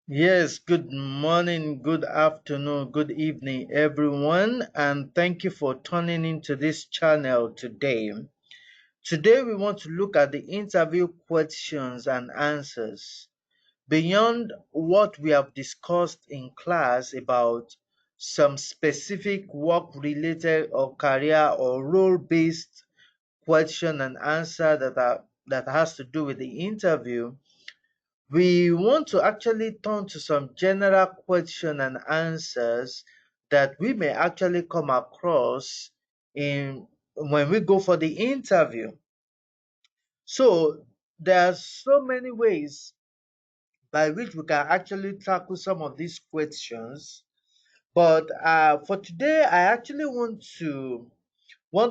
Yes, good morning, good afternoon, good evening, everyone, and thank you for tuning into this channel today. Today, we want to look at the interview questions and answers. Beyond what we have discussed in class about some specific work related or career or role based question and answer that has to do with the interview, we want to actually turn to some general question and answers that we may actually come across in when we go for the interview. So there are so many ways by which we can actually tackle some of these questions. But for today, I actually want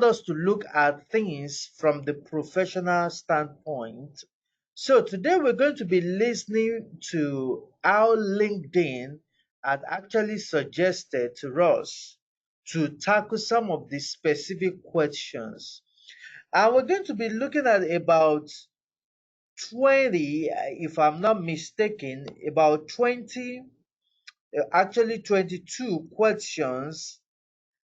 us to look at things from the professional standpoint. So today we're going to be listening to how LinkedIn had actually suggested to us to tackle some of the specific questions. And we're going to be looking at about 20, if I'm not mistaken, about 20, actually 22 questions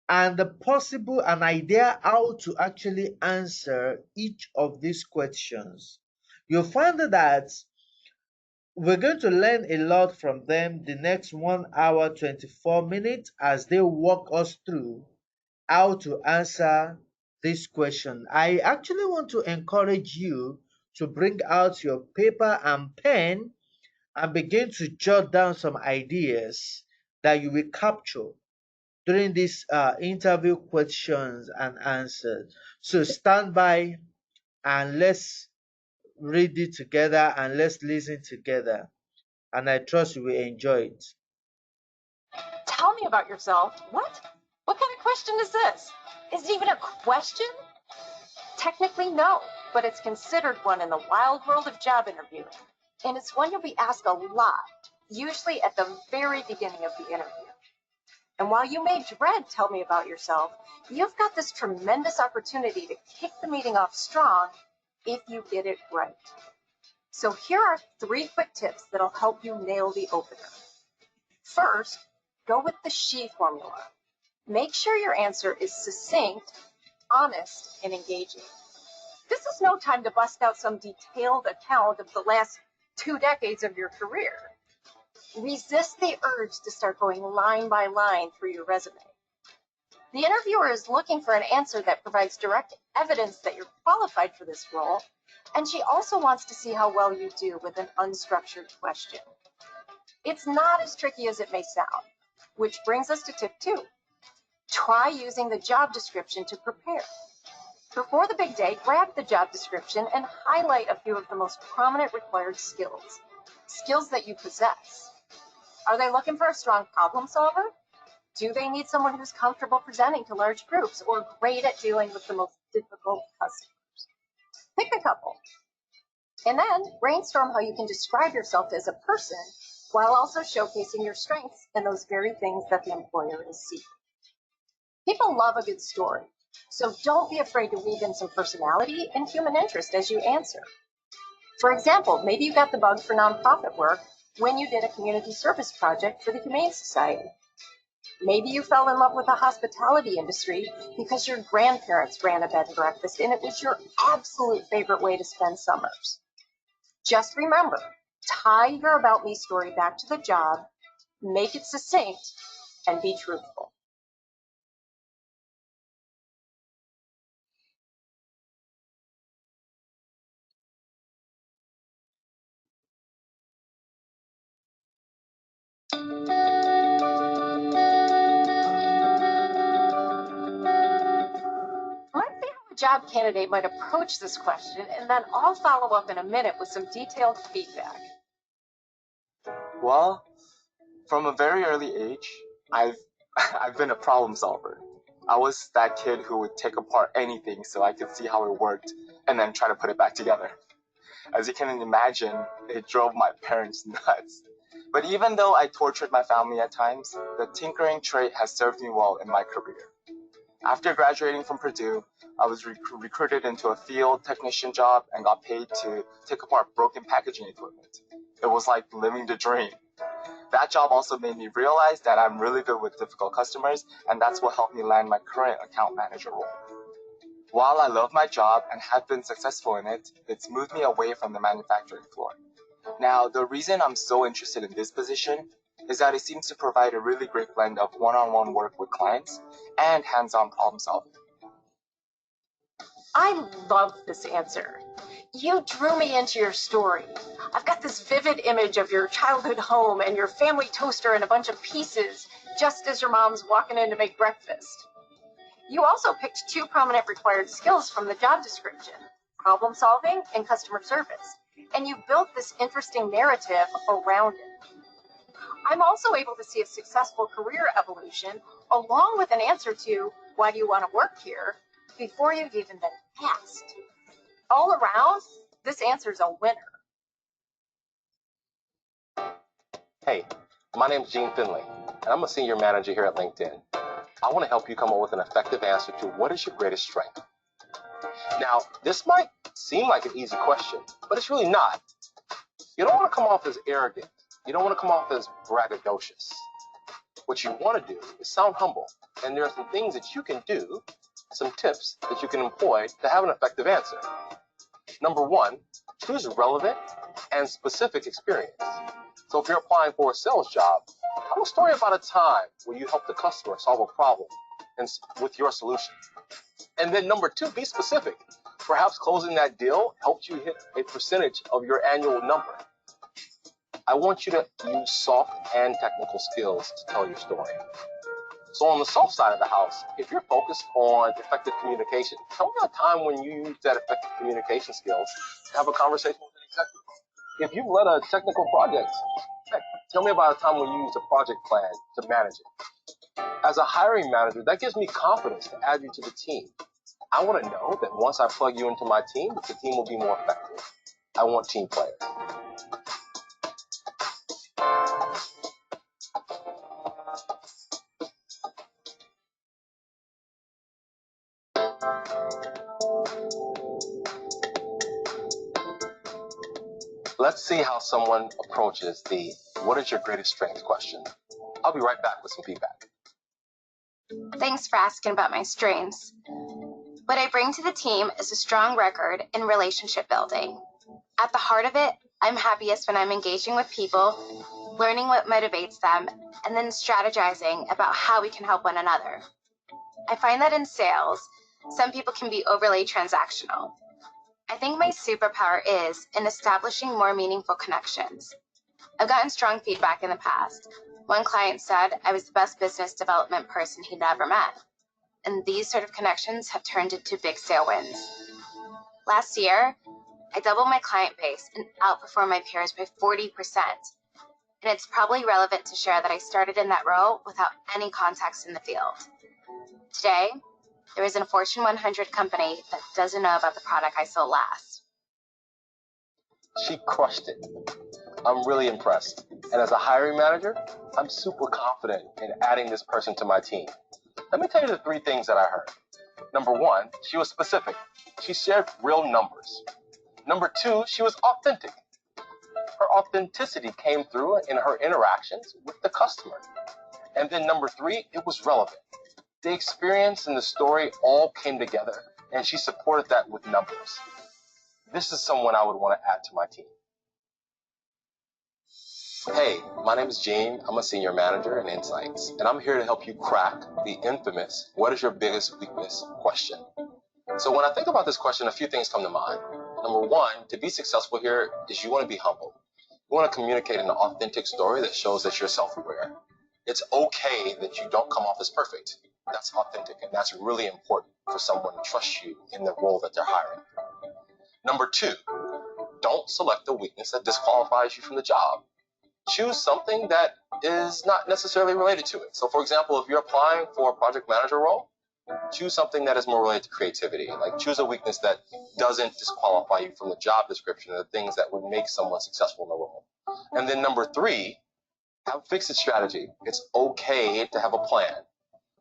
and the possible an idea how to actually answer each of these questions. You'll find that we're going to learn a lot from them the next 1 hour 24 minutes as they walk us through how to answer this question. I actually want to encourage you to bring out your paper and pen and begin to jot down some ideas that you will capture during these interview questions and answers. So stand by and let's read it together and let's listen together. And I trust you will enjoy it. Tell me about yourself. What? What kind of question is this? Is it even a question? Technically, no, but it's considered one in the wild world of job interviewing. And it's one you'll be asked a lot, usually at the very beginning of the interview. And while you may dread tell me about yourself, you've got this tremendous opportunity to kick the meeting off strong if you get it right. So here are 3 quick tips that'll help you nail the opener. First, go with the SHE formula. Make sure your answer is succinct, honest, and engaging. This is no time to bust out some detailed account of the last 2 decades of your career. Resist the urge to start going line by line through your resume. The interviewer is looking for an answer that provides direct evidence that you're qualified for this role, and she also wants to see how well you do with an unstructured question. It's not as tricky as it may sound, which brings us to tip 2. Try using the job description to prepare. Before the big day, grab the job description and highlight a few of the most prominent required skills. Skills that you possess. Are they looking for a strong problem solver? Do they need someone who's comfortable presenting to large groups or great at dealing with the most difficult customers? Pick a couple. And then brainstorm how you can describe yourself as a person while also showcasing your strengths and those very things that the employer is seeking. People love a good story, so don't be afraid to weave in some personality and human interest as you answer. For example, maybe you got the bug for nonprofit work when you did a community service project for the Humane Society. Maybe you fell in love with the hospitality industry because your grandparents ran a bed and breakfast and it was your absolute favorite way to spend summers. Just remember, tie your About Me story back to the job, make it succinct, and be truthful. Let's see how a job candidate might approach this question, and then I'll follow up in a minute with some detailed feedback. Well, from a very early age, I've I've been a problem solver. I was that kid who would take apart anything so I could see how it worked and then try to put it back together. As you can imagine, it drove my parents nuts. But even though I tortured my family at times, the tinkering trait has served me well in my career. After graduating from Purdue, I was recruited into a field technician job and got paid to take apart broken packaging equipment. It was like living the dream. That job also made me realize that I'm really good with difficult customers, and that's what helped me land my current account manager role. While I love my job and have been successful in it, it's moved me away from the manufacturing floor. Now, the reason I'm so interested in this position is that it seems to provide a really great blend of one-on-one work with clients and hands-on problem solving. I love this answer. You drew me into your story. I've got this vivid image of your childhood home and your family toaster in a bunch of pieces, just as your mom's walking in to make breakfast. You also picked two prominent required skills from the job description, problem solving and customer service, and you built this interesting narrative around it. I'm also able to see a successful career evolution along with an answer to why do you want to work here before you've even been asked. All around, this answer's a winner. Hey, my name's Gene Finley, and I'm a senior manager here at LinkedIn. I want to help you come up with an effective answer to what is your greatest strength. Now, this might seem like an easy question, but it's really not. You don't want to come off as arrogant. You don't want to come off as braggadocious. What you want to do is sound humble, and there are some things that you can do, some tips that you can employ to have an effective answer. Number one, choose relevant and specific experience. So if you're applying for a sales job, tell a story about a time where you helped the customer solve a problem with your solution. And then number two, be specific. Perhaps closing that deal helped you hit a percentage of your annual number. I want you to use soft and technical skills to tell your story. So on the soft side of the house, if you're focused on effective communication, tell me a time when you used that effective communication skills to have a conversation with an executive. If you've led a technical project, heck, tell me about a time when you used a project plan to manage it. As a hiring manager, that gives me confidence to add you to the team. I want to know that once I plug you into my team, the team will be more effective. I want team players. Let's see how someone approaches the "what is your greatest strength" question. I'll be right back with some feedback. Thanks for asking about my strengths. What I bring to the team is a strong record in relationship building. At the heart of it, I'm happiest when I'm engaging with people, learning what motivates them, and then strategizing about how we can help one another. I find that in sales, some people can be overly transactional. I think my superpower is in establishing more meaningful connections. I've gotten strong feedback in the past. One client said I was the best business development person he'd ever met. And these sort of connections have turned into big sale wins. Last year, I doubled my client base and outperformed my peers by 40%. And it's probably relevant to share that I started in that role without any context in the field. Today, there isn't a Fortune 100 company that doesn't know about the product I sold last. She crushed it. I'm really impressed. And as a hiring manager, I'm super confident in adding this person to my team. Let me tell you the three things that I heard. Number one, she was specific. She shared real numbers. Number two, she was authentic. Her authenticity came through in her interactions with the customer. And then number three, it was relevant. The experience and the story all came together, and she supported that with numbers. This is someone I would want to add to my team. Hey, my name is Gene. I'm a senior manager in Insights, and I'm here to help you crack the infamous "what is your biggest weakness" question. So when I think about this question, a few things come to mind. Number one, to be successful here is you want to be humble. You want to communicate an authentic story that shows that you're self-aware. It's okay that you don't come off as perfect. That's authentic, and that's really important for someone to trust you in the role that they're hiring. Number two, don't select a weakness that disqualifies you from the job. Choose something that is not necessarily related to it. So for example, if you're applying for a project manager role, choose something that is more related to creativity. Like choose a weakness that doesn't disqualify you from the job description, the things that would make someone successful in the role. And then number three, have a fix-it strategy. It's okay to have a plan.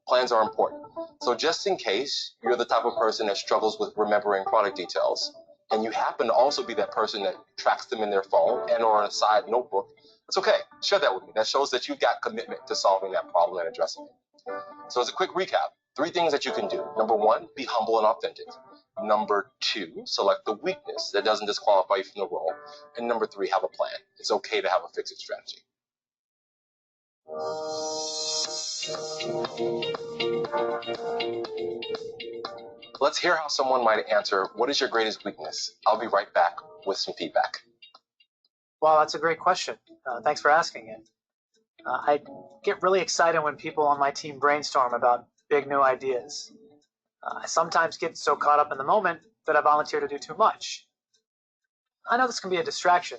Plans are important. So just in case you're the type of person that struggles with remembering product details, and you happen to also be that person that tracks them in their phone and or on a side notebook, it's okay. Share that with me. That shows that you've got commitment to solving that problem and addressing it. So as a quick recap, 3 things that you can do. Number 1, be humble and authentic. Number 2, select the weakness that doesn't disqualify you from the role. And number 3, have a plan. It's okay to have a fix-it strategy. Let's hear how someone might answer, what is your greatest weakness? I'll be right back with some feedback. Well, that's a great question. Thanks for asking it. I get really excited when people on my team brainstorm about big new ideas. I sometimes get so caught up in the moment that I volunteer to do too much. I know this can be a distraction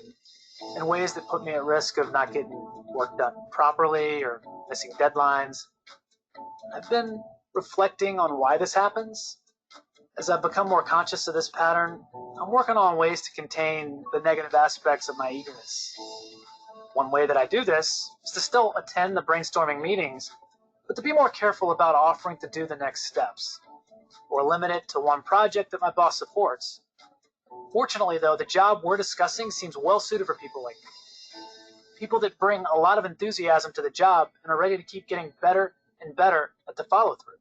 in ways that put me at risk of not getting work done properly or missing deadlines. I've been reflecting on why this happens. As I've become more conscious of this pattern, I'm working on ways to contain the negative aspects of my eagerness. One way that I do this is to still attend the brainstorming meetings, but to be more careful about offering to do the next steps, or limit it to one project that my boss supports. Fortunately, though, the job we're discussing seems well suited for people like me. People that bring a lot of enthusiasm to the job and are ready to keep getting better and better at the follow-through.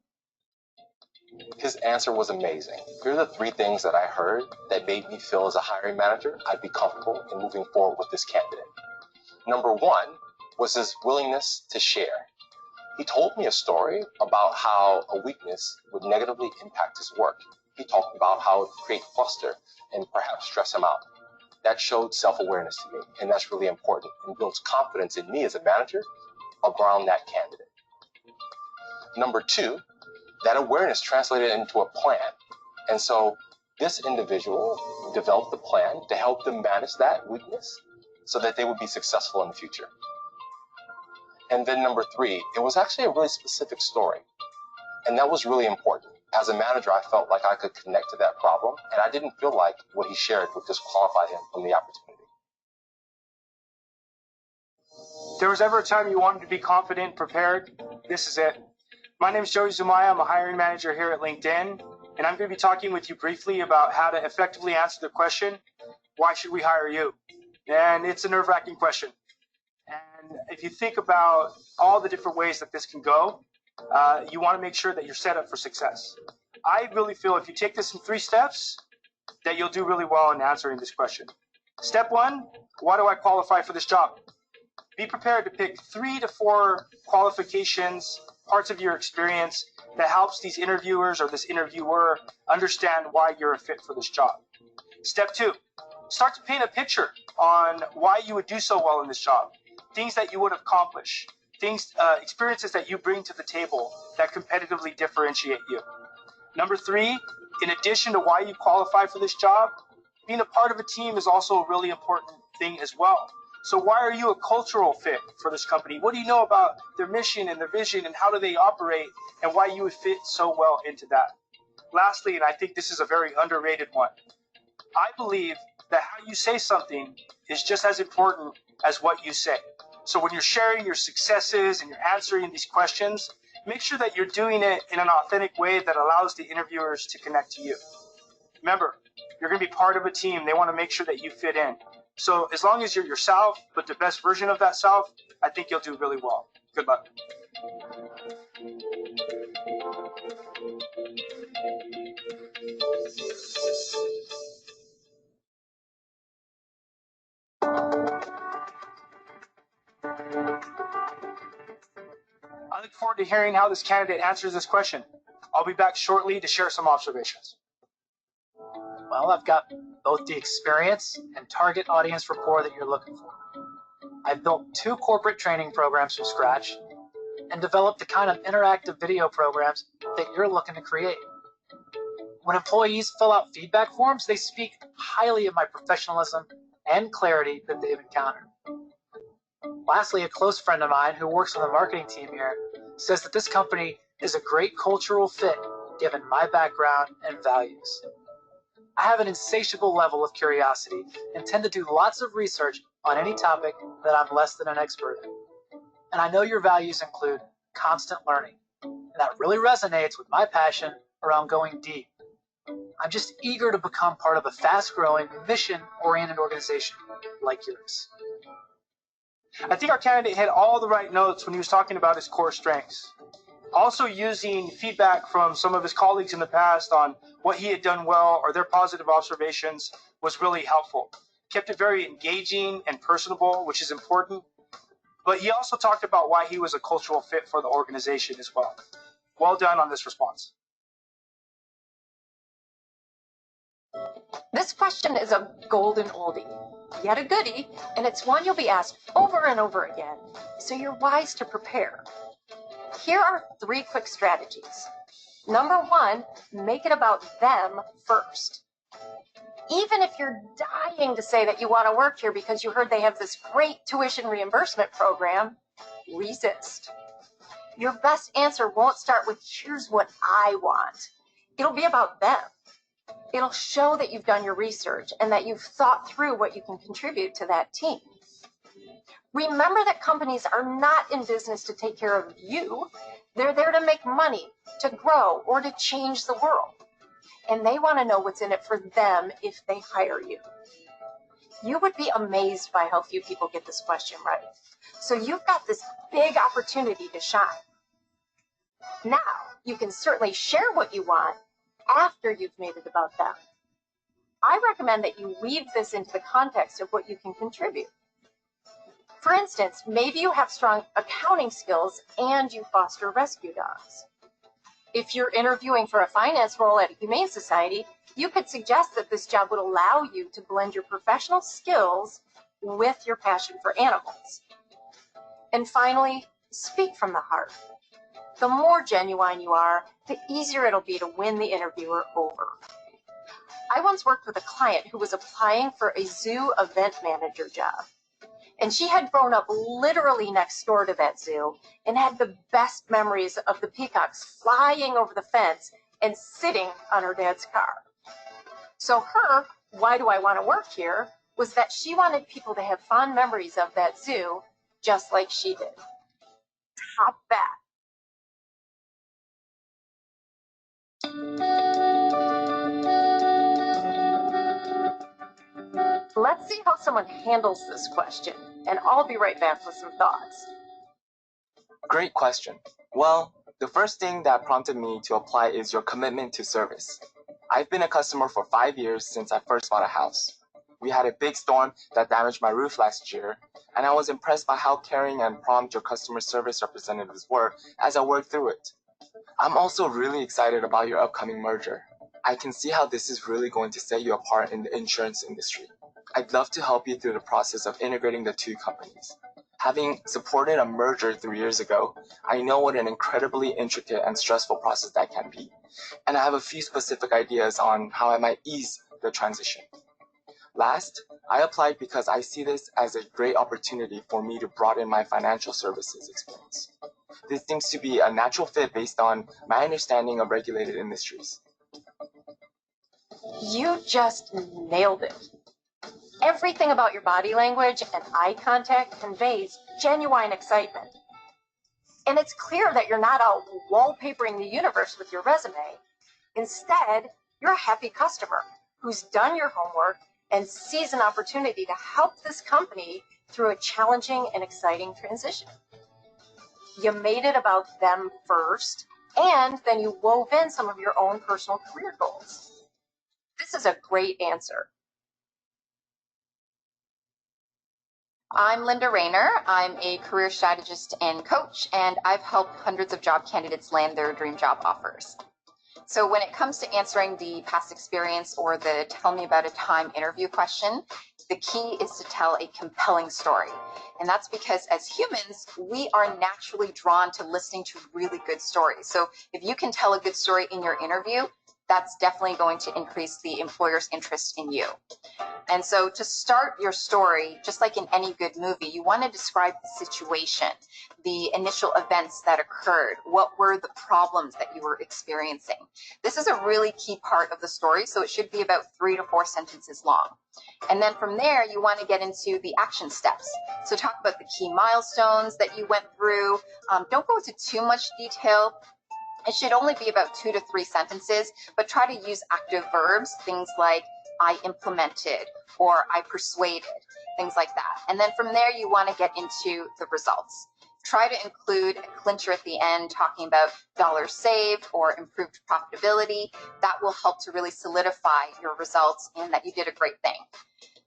His answer was amazing. Here are the 3 things that I heard that made me feel as a hiring manager I'd be comfortable in moving forward with this candidate. Number 1 was his willingness to share. He told me a story about how a weakness would negatively impact his work. He talked about how it would create cluster and perhaps stress him out. That showed self-awareness to me, and that's really important and builds confidence in me as a manager around that candidate. Number 2, that awareness translated into a plan. And so this individual developed a plan to help them manage that weakness so that they would be successful in the future. And then number 3, it was actually a really specific story. And that was really important. As a manager, I felt like I could connect to that problem, and I didn't feel like what he shared would disqualify him from the opportunity. If there was ever a time you wanted to be confident, prepared, this is it. My name is Joey Zumaya. I'm a hiring manager here at LinkedIn, and I'm going to be talking with you briefly about how to effectively answer the question, why should we hire you? And it's a nerve-wracking question. And if you think about all the different ways that this can go, you want to make sure that you're set up for success. I really feel if you take this in 3 steps, that you'll do really well in answering this question. Step 1, why do I qualify for this job? Be prepared to pick 3 to 4 qualifications, parts of your experience that helps these interviewers or this interviewer understand why you're a fit for this job. Step 2, start to paint a picture on why you would do so well in this job, things that you would accomplish, things, experiences that you bring to the table that competitively differentiate you. Number 3, in addition to why you qualify for this job, being a part of a team is also a really important thing as well. So why are you a cultural fit for this company? What do you know about their mission and their vision and how do they operate and why you would fit so well into that? Lastly, and I think this is a very underrated one, I believe that how you say something is just as important as what you say. So when you're sharing your successes and you're answering these questions, make sure that you're doing it in an authentic way that allows the interviewers to connect to you. Remember, you're going to be part of a team. They want to make sure that you fit in. So as long as you're yourself, but the best version of that self, I think you'll do really well. Good luck. I look forward to hearing how this candidate answers this question. I'll be back shortly to share some observations. Well, I've got both the experience and target audience rapport that you're looking for. I've built 2 corporate training programs from scratch and developed the kind of interactive video programs that you're looking to create. When employees fill out feedback forms, they speak highly of my professionalism and clarity that they've encountered. Lastly, a close friend of mine who works on the marketing team here says that this company is a great cultural fit given my background and values. I have an insatiable level of curiosity and tend to do lots of research on any topic that I'm less than an expert in. And I know your values include constant learning, and that really resonates with my passion around going deep. I'm just eager to become part of a fast-growing, mission-oriented organization like yours. I think our candidate hit all the right notes when he was talking about his core strengths. Also using feedback from some of his colleagues in the past on what he had done well or their positive observations was really helpful. Kept it very engaging and personable, which is important. But he also talked about why he was a cultural fit for the organization as well. Well done on this response. This question is a golden oldie, yet a goodie, and it's one you'll be asked over and over again, so you're wise to prepare. Here are 3 quick strategies. Number 1, make it about them first. Even if you're dying to say that you want to work here because you heard they have this great tuition reimbursement program, resist. Your best answer won't start with, here's what I want. It'll be about them. It'll show that you've done your research and that you've thought through what you can contribute to that team. Remember that companies are not in business to take care of you. They're there to make money, to grow, or to change the world. And they want to know what's in it for them if they hire you. You would be amazed by how few people get this question right. So you've got this big opportunity to shine. Now, you can certainly share what you want after you've made it about them. I recommend that you weave this into the context of what you can contribute. For instance, maybe you have strong accounting skills and you foster rescue dogs. If you're interviewing for a finance role at a humane society, you could suggest that this job would allow you to blend your professional skills with your passion for animals. And finally, speak from the heart. The more genuine you are, the easier it'll be to win the interviewer over. I once worked with a client who was applying for a zoo event manager job. And she had grown up literally next door to that zoo and had the best memories of the peacocks flying over the fence and sitting on her dad's car. So her, why do I want to work here, was that she wanted people to have fond memories of that zoo just like she did. Top that. Let's see how someone handles this question, and I'll be right back with some thoughts. Great question. Well, the first thing that prompted me to apply is your commitment to service. I've been a customer for 5 years since I first bought a house. We had a big storm that damaged my roof last year, and I was impressed by how caring and prompt your customer service representatives were as I worked through it. I'm also really excited about your upcoming merger. I can see how this is really going to set you apart in the insurance industry. I'd love to help you through the process of integrating the 2 companies. Having supported a merger 3 years ago, I know what an incredibly intricate and stressful process that can be, and I have a few specific ideas on how I might ease the transition. Last, I applied because I see this as a great opportunity for me to broaden my financial services experience. This seems to be a natural fit based on my understanding of regulated industries. You just nailed it. Everything about your body language and eye contact conveys genuine excitement. And it's clear that you're not out wallpapering the universe with your resume. Instead, you're a happy customer who's done your homework and sees an opportunity to help this company through a challenging and exciting transition. You made it about them first, and then you wove in some of your own personal career goals. This is a great answer. I'm Linda Rayner. I'm a career strategist and coach, and I've helped hundreds of job candidates land their dream job offers. So when it comes to answering the past experience or the tell me about a time interview question, the key is to tell a compelling story. And that's because as humans, we are naturally drawn to listening to really good stories. So if you can tell a good story in your interview, that's definitely going to increase the employer's interest in you. And so to start your story, just like in any good movie, you want to describe the situation, the initial events that occurred, what were the problems that you were experiencing. This is a really key part of the story, so it should be about 3 to 4 sentences long. And then from there, you want to get into the action steps. So talk about the key milestones that you went through. Don't go into too much detail. It should only be about 2 to 3 sentences, but try to use active verbs, things like I implemented or I persuaded, things like that. And then from there, you want to get into the results. Try to include a clincher at the end talking about dollars saved or improved profitability. That will help to really solidify your results and that you did a great thing.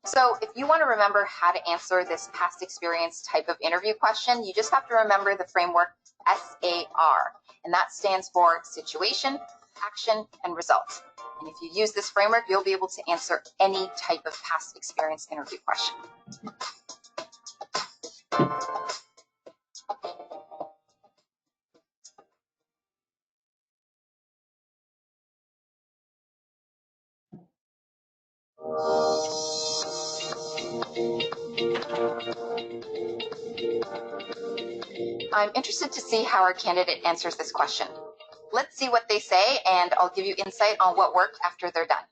So if you want to remember how to answer this past experience type of interview question, you just have to remember the framework SAR, and that stands for situation, action, and result. And if you use this framework, you'll be able to answer any type of past experience interview question. I'm interested to see how our candidate answers this question. Let's see what they say, and I'll give you insight on what worked after they're done.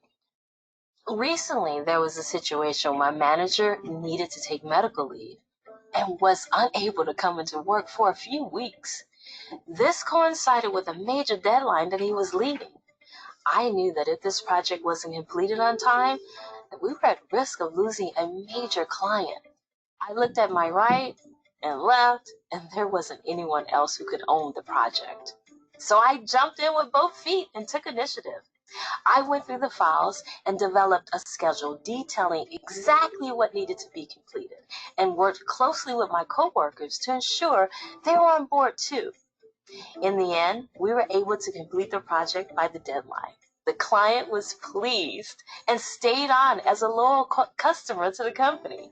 Recently, there was a situation where my manager needed to take medical leave and was unable to come into work for a few weeks. This coincided with a major deadline that he was leaving. I knew that if this project wasn't completed on time, that we were at risk of losing a major client. I looked at my right and left, and there wasn't anyone else who could own the project. So I jumped in with both feet and took initiative. I went through the files and developed a schedule detailing exactly what needed to be completed and worked closely with my coworkers to ensure they were on board too. In the end, we were able to complete the project by the deadline. The client was pleased and stayed on as a loyal customer to the company.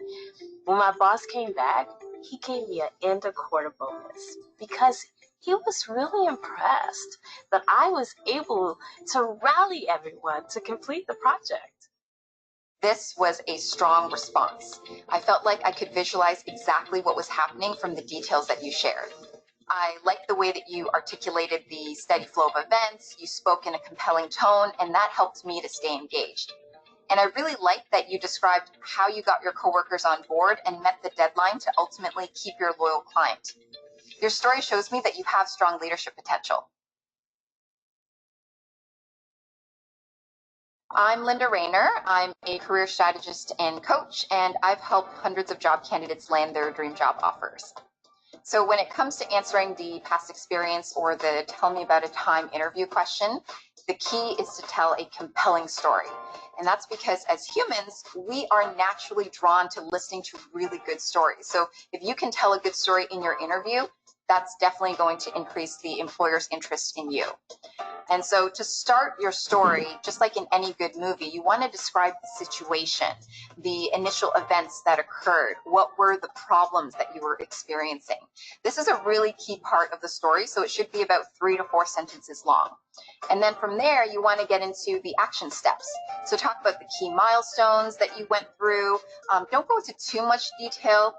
When my boss came back, he gave me an end of quarter bonus because he was really impressed that I was able to rally everyone to complete the project. This was a strong response. I felt like I could visualize exactly what was happening from the details that you shared. I liked the way that you articulated the steady flow of events, you spoke in a compelling tone, and that helped me to stay engaged. And I really liked that you described how you got your coworkers on board and met the deadline to ultimately keep your loyal client. Your story shows me that you have strong leadership potential. I'm Linda Rayner. I'm a career strategist and coach, and I've helped hundreds of job candidates land their dream job offers. So when it comes to answering the past experience or the tell me about a time interview question, the key is to tell a compelling story. And that's because as humans, we are naturally drawn to listening to really good stories. So if you can tell a good story in your interview, that's definitely going to increase the employer's interest in you. And so to start your story, just like in any good movie, you want to describe the situation, the initial events that occurred, what were the problems that you were experiencing. This is a really key part of the story, so it should be about 3 to 4 sentences long. And then from there, you want to get into the action steps. So talk about the key milestones that you went through. Don't go into too much detail.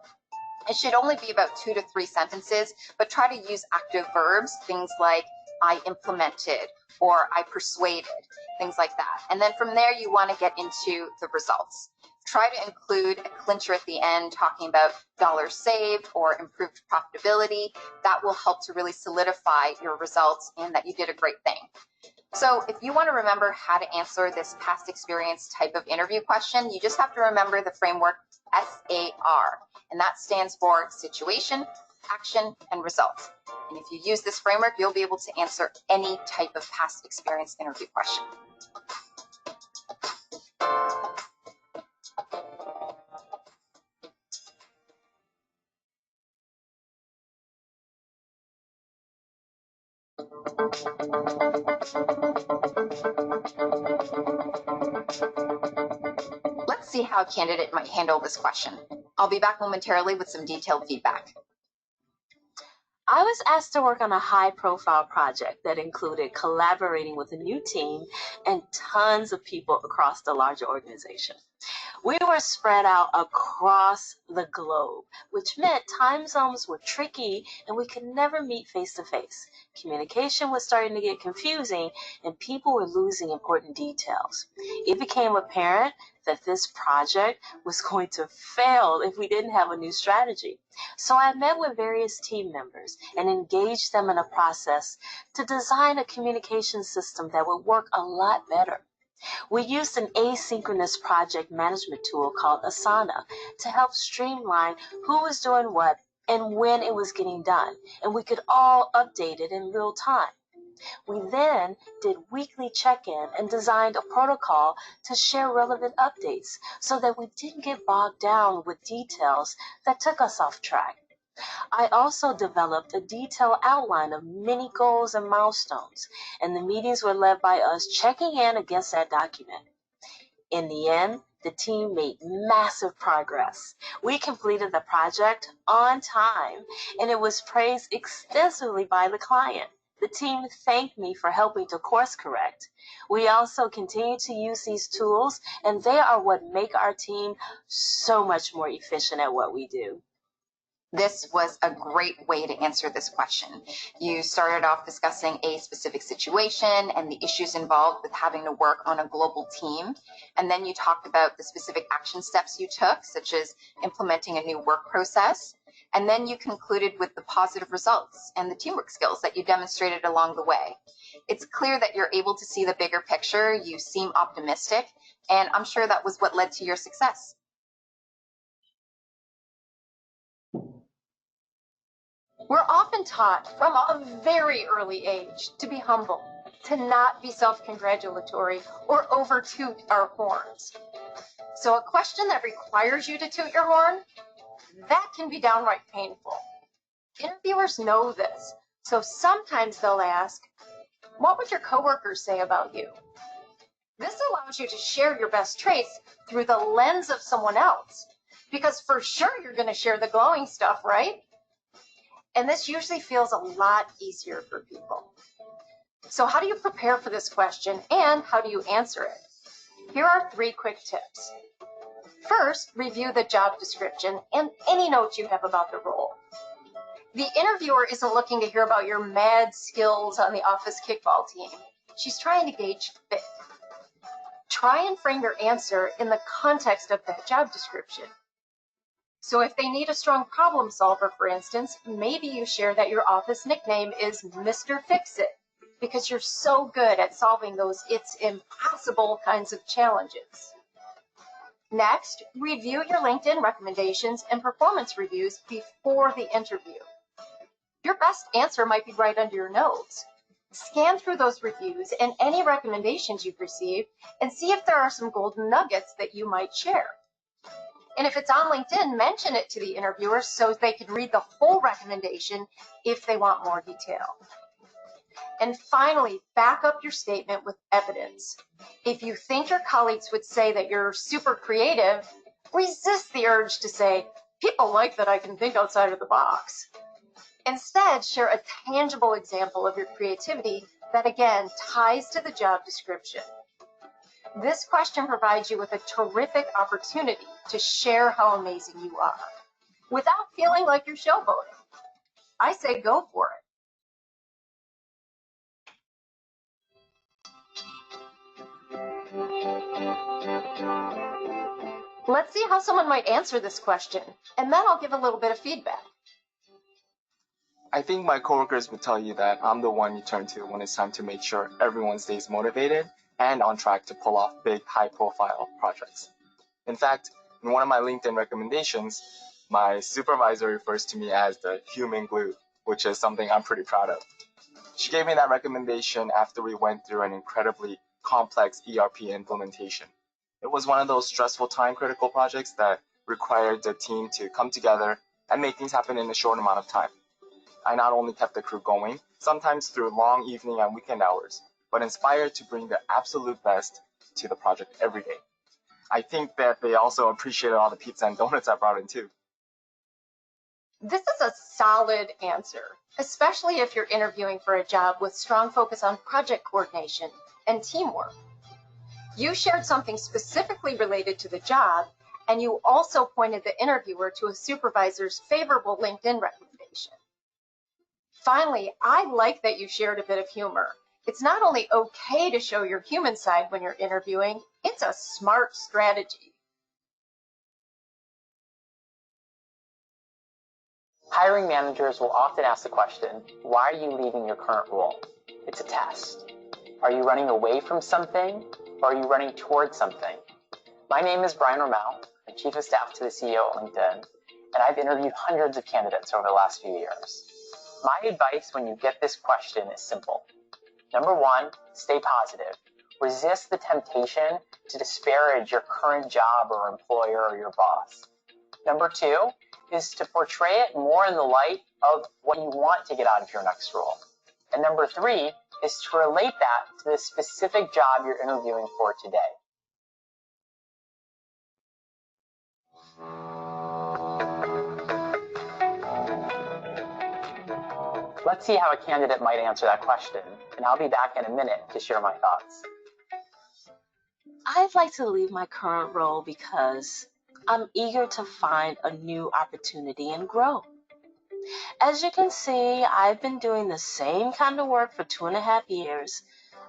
It should only be about 2 to 3 sentences, but try to use active verbs, things like I implemented or I persuaded, things like that. And then from there, you want to get into the results. Try to include a clincher at the end talking about dollars saved or improved profitability. That will help to really solidify your results and that you did a great thing. So if you want to remember how to answer this past experience type of interview question, you just have to remember the framework SAR, and that stands for situation, action, and result. And if you use this framework, you'll be able to answer any type of past experience interview question. Let's see how a candidate might handle this question. I'll be back momentarily with some detailed feedback. I was asked to work on a high-profile project that included collaborating with a new team and tons of people across the larger organization. We were spread out across the globe, which meant time zones were tricky and we could never meet face-to-face. Communication was starting to get confusing and people were losing important details. It became apparent that this project was going to fail if we didn't have a new strategy. So I met with various team members and engaged them in a process to design a communication system that would work a lot better. We used an asynchronous project management tool called Asana to help streamline who was doing what and when it was getting done, and we could all update it in real time. We then did weekly check-in and designed a protocol to share relevant updates so that we didn't get bogged down with details that took us off track. I also developed a detailed outline of many goals and milestones, and the meetings were led by us checking in against that document. In the end, the team made massive progress. We completed the project on time, and it was praised extensively by the client. The team thanked me for helping to course correct. We also continue to use these tools, and they are what make our team so much more efficient at what we do. This was a great way to answer this question. You started off discussing a specific situation and the issues involved with having to work on a global team. And then you talked about the specific action steps you took, such as implementing a new work process. And then you concluded with the positive results and the teamwork skills that you demonstrated along the way. It's clear that you're able to see the bigger picture. You seem optimistic, and I'm sure that was what led to your success. We're often taught from a very early age to be humble, to not be self-congratulatory or over-toot our horns. So a question that requires you to toot your horn, that can be downright painful. Interviewers know this, so sometimes they'll ask, what would your coworkers say about you? This allows you to share your best traits through the lens of someone else, because for sure you're going to share the glowing stuff, right? And this usually feels a lot easier for people. So how do you prepare for this question, and how do you answer it? Here are 3 quick tips. First, review the job description and any notes you have about the role. The interviewer isn't looking to hear about your mad skills on the office kickball team. She's trying to gauge fit. Try and frame your answer in the context of that job description. So if they need a strong problem solver, for instance, maybe you share that your office nickname is Mr. Fix-It because you're so good at solving those it's impossible kinds of challenges. Next, review your LinkedIn recommendations and performance reviews before the interview. Your best answer might be right under your nose. Scan through those reviews and any recommendations you've received and see if there are some golden nuggets that you might share. And if it's on LinkedIn, mention it to the interviewer so they can read the whole recommendation if they want more detail. And finally, back up your statement with evidence. If you think your colleagues would say that you're super creative, resist the urge to say, people like that I can think outside of the box. Instead, share a tangible example of your creativity that, again, ties to the job description. This question provides you with a terrific opportunity to share how amazing you are without feeling like you're showboating. I say go for it. Let's see how someone might answer this question, and then I'll give a little bit of feedback. I think my coworkers would tell you that I'm the one you turn to when it's time to make sure everyone stays motivated and on track to pull off big, high-profile projects. In fact, in one of my LinkedIn recommendations, my supervisor refers to me as the human glue, which is something I'm pretty proud of. She gave me that recommendation after we went through an incredibly complex ERP implementation. It was one of those stressful time-critical projects that required the team to come together and make things happen in a short amount of time. I not only kept the crew going, sometimes through long evening and weekend hours, but inspired to bring their absolute best to the project every day. I think that they also appreciated all the pizza and donuts I brought in too. This is a solid answer, especially if you're interviewing for a job with strong focus on project coordination and teamwork. You shared something specifically related to the job, and you also pointed the interviewer to a supervisor's favorable LinkedIn recommendation. Finally, I like that you shared a bit of humor. It's not only okay to show your human side when you're interviewing, It's a smart strategy. Hiring managers will often ask the question, why are you leaving your current role? It's a test. Are you running away from something, or are you running towards something? My name is Brian Romao. I'm Chief of Staff to the CEO at LinkedIn, and I've interviewed hundreds of candidates over the last few years. My advice when you get this question is simple. Number one, stay positive. Resist the temptation to disparage your current job or employer or your boss. Number two is to portray it more in the light of what you want to get out of your next role. And number three is to relate that to the specific job you're interviewing for today. Let's see how a candidate might answer that question, and I'll be back in a minute to share my thoughts. I'd like to leave my current role because I'm eager to find a new opportunity and grow. As you can see, I've been doing the same kind of work for 2.5 years,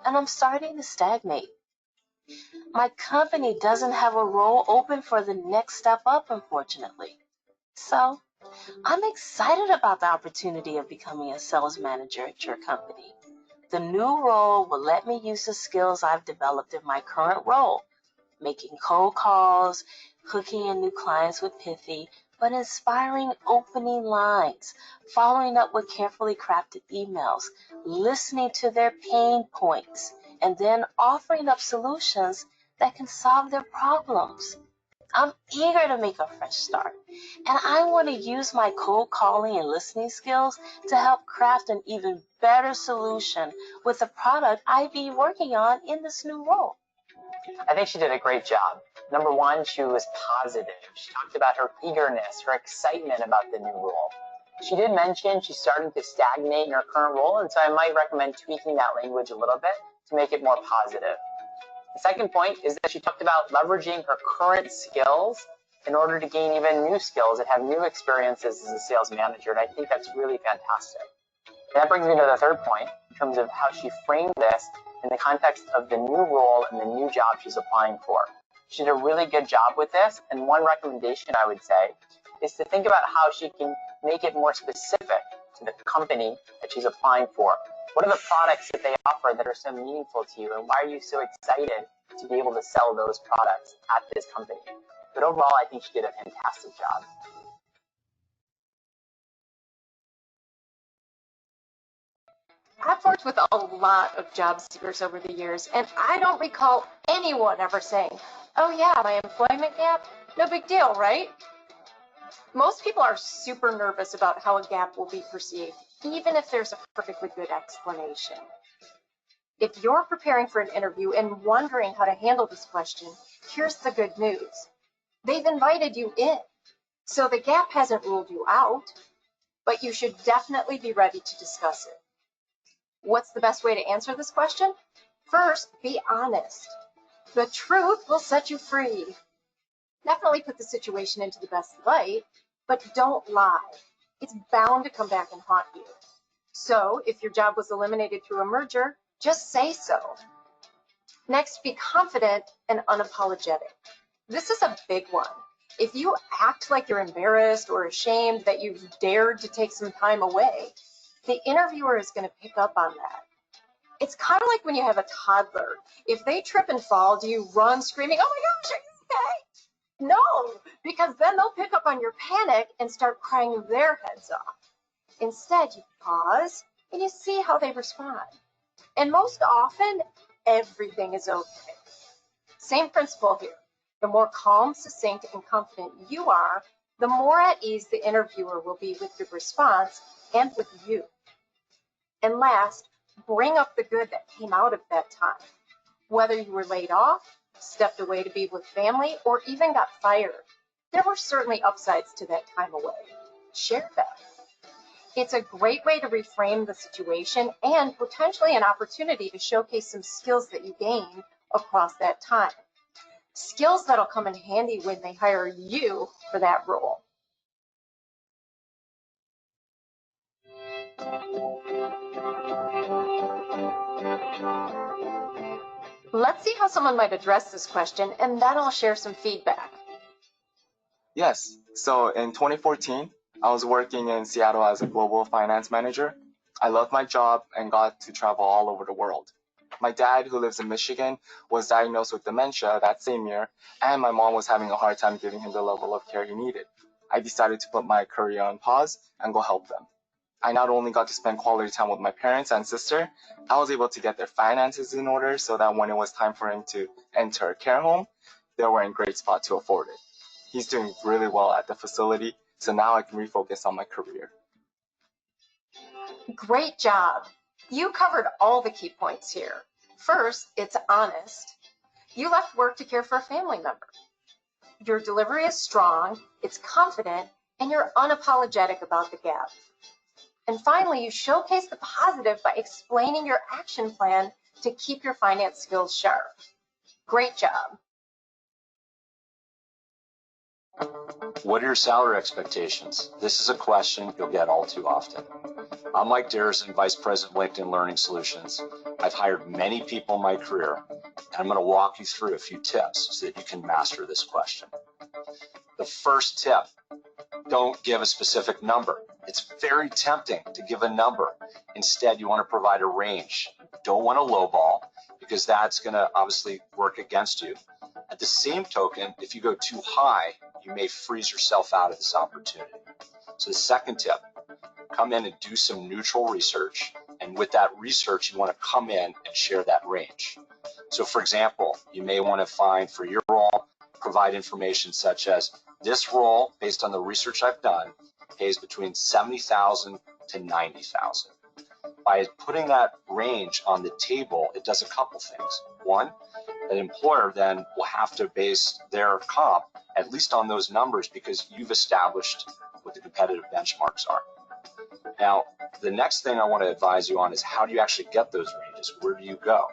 and I'm starting to stagnate. My company doesn't have a role open for the next step up, unfortunately. So I'm excited about the opportunity of becoming a sales manager at your company. The new role will let me use the skills I've developed in my current role, making cold calls, hooking in new clients with pithy, but inspiring opening lines, following up with carefully crafted emails, listening to their pain points, and then offering up solutions that can solve their problems. I'm eager to make a fresh start, and I want to use my cold calling and listening skills to help craft an even better solution with the product I'd be working on in this new role. I think she did a great job. Number one, she was positive. She talked about her eagerness, her excitement about the new role. She did mention she's starting to stagnate in her current role, and so I might recommend tweaking that language a little bit to make it more positive. The second point is that she talked about leveraging her current skills in order to gain even new skills and have new experiences as a sales manager, and I think that's really fantastic. And that brings me to the third point in terms of how she framed this in the context of the new role and the new job she's applying for. She did a really good job with this, and one recommendation I would say is to think about how she can make it more specific to the company that she's applying for. What are the products that they offer that are so meaningful to you, and why are you so excited to be able to sell those products at this company? But overall, I think she did a fantastic job. I've worked with a lot of job seekers over the years, and I don't recall anyone ever saying, oh yeah, my employment gap, no big deal, right? Most people are super nervous about how a gap will be perceived, even if there's a perfectly good explanation. If you're preparing for an interview and wondering how to handle this question, here's the good news. They've invited you in, so the gap hasn't ruled you out, but you should definitely be ready to discuss it. What's the best way to answer this question? First, be honest. The truth will set you free. Definitely put the situation into the best light, but don't lie. It's bound to come back and haunt you. So, if your job was eliminated through a merger, just say so. Next, be confident and unapologetic. This is a big one. If you act like you're embarrassed or ashamed that you've dared to take some time away, the interviewer is going to pick up on that. It's kind of like when you have a toddler. If they trip and fall, do you run screaming, oh my gosh, are you okay? No, because then they'll pick up on your panic and start crying their heads off. Instead, you pause and you see how they respond. And most often, everything is okay. Same principle here. The more calm, succinct, and confident you are, the more at ease the interviewer will be with your response and with you. And last, bring up the good that came out of that time. Whether you were laid off, stepped away to be with family, or even got fired, there were certainly upsides to that time away. Share them. It's a great way to reframe the situation and potentially an opportunity to showcase some skills that you gained across that time. Skills that'll come in handy when they hire you for that role. Let's see how someone might address this question, and then I'll share some feedback. Yes. So in 2014, I was working in Seattle as a global finance manager. I loved my job and got to travel all over the world. My dad, who lives in Michigan, was diagnosed with dementia that same year, and my mom was having a hard time giving him the level of care he needed. I decided to put my career on pause and go help them. I not only got to spend quality time with my parents and sister, I was able to get their finances in order so that when it was time for him to enter a care home, they were in great spot to afford it. He's doing really well at the facility, so now I can refocus on my career. Great job. You covered all the key points here. First, it's honest. You left work to care for a family member. Your delivery is strong, it's confident, and you're unapologetic about the gap. And finally, you showcase the positive by explaining your action plan to keep your finance skills sharp. Great job. What are your salary expectations? This is a question you'll get all too often. I'm Mike Darrison, Vice President of LinkedIn Learning Solutions. I've hired many people in my career, and I'm going to walk you through a few tips so that you can master this question. The first tip, don't give a specific number. It's very tempting to give a number. Instead, you want to provide a range. Don't want to lowball, because that's going to obviously work against you. At the same token, if you go too high, you may freeze yourself out of this opportunity. So the second tip, come in and do some neutral research. And with that research, you want to come in and share that range. So for example, you may want to find for your role, provide information such as this role, based on the research I've done, pays between $70,000 to $90,000. By putting that range on the table, it does a couple things. One, an employer then will have to base their comp at least on those numbers because you've established what the competitive benchmarks are. Now, the next thing I want to advise you on is how do you actually get those ranges? Where do you go?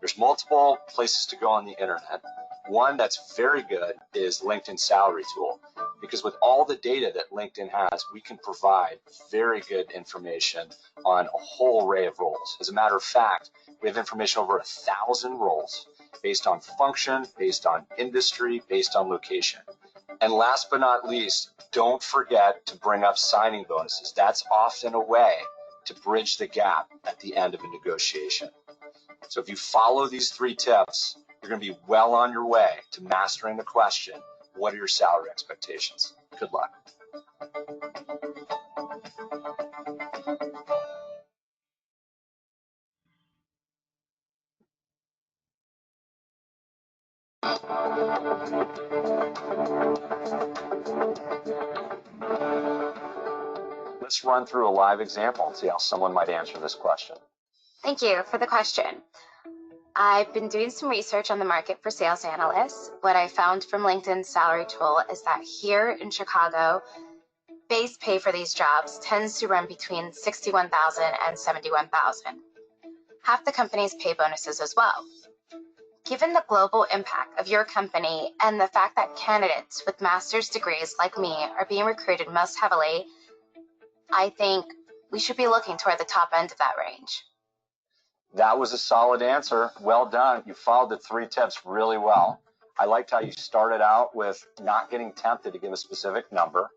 There's multiple places to go on the internet. One that's very good is LinkedIn Salary Tool, because with all the data that LinkedIn has, we can provide very good information on a whole array of roles. As a matter of fact, we have information over 1,000 roles based on function, based on industry, based on location. And last but not least, don't forget to bring up signing bonuses. That's often a way to bridge the gap at the end of a negotiation. So if you follow these three tips, you're going to be well on your way to mastering the question, what are your salary expectations? Good luck. Let's run through a live example and see how someone might answer this question. Thank you for the question. I've been doing some research on the market for sales analysts. What I found from LinkedIn's salary tool is that here in Chicago, base pay for these jobs tends to run between $61,000 and $71,000. Half the companies pay bonuses as well. Given the global impact of your company and the fact that candidates with master's degrees like me are being recruited most heavily, I think we should be looking toward the top end of that range. That was a solid answer. Well done. You followed the three tips really well. I liked how you started out with not getting tempted to give a specific number.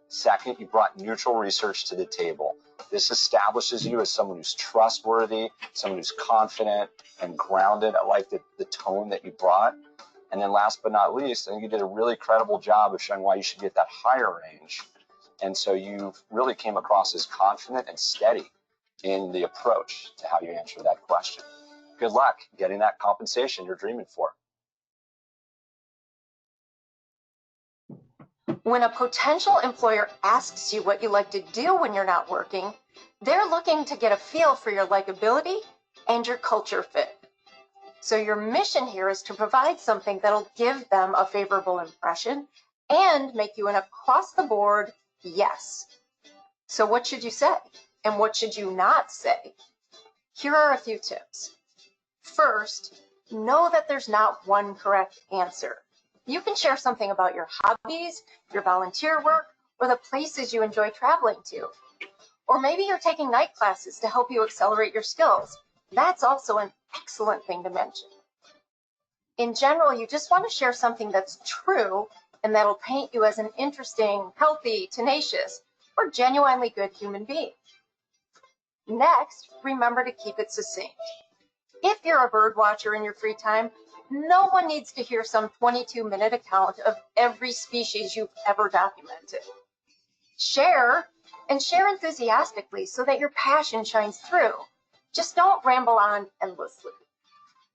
Second, you brought neutral research to the table. This establishes you as someone who's trustworthy, someone who's confident and grounded. I like the tone that you brought. And then last but not least, I think you did a really credible job of showing why you should get that higher range. And so you really came across as confident and steady in the approach to how you answer that question. Good luck getting that compensation you're dreaming for. When a potential employer asks you what you like to do when you're not working, they're looking to get a feel for your likability and your culture fit. So your mission here is to provide something that'll give them a favorable impression and make you an across-the-board yes. So what should you say? And what should you not say? Here are a few tips. First, know that there's not one correct answer. You can share something about your hobbies, your volunteer work, or the places you enjoy traveling to. Or maybe you're taking night classes to help you accelerate your skills. That's also an excellent thing to mention. In general, you just want to share something that's true and that'll paint you as an interesting, healthy, tenacious, or genuinely good human being. Next, remember to keep it succinct. If you're a bird watcher in your free time, no one needs to hear some 22-minute account of every species you've ever documented. Share, and share enthusiastically so that your passion shines through. Just don't ramble on endlessly.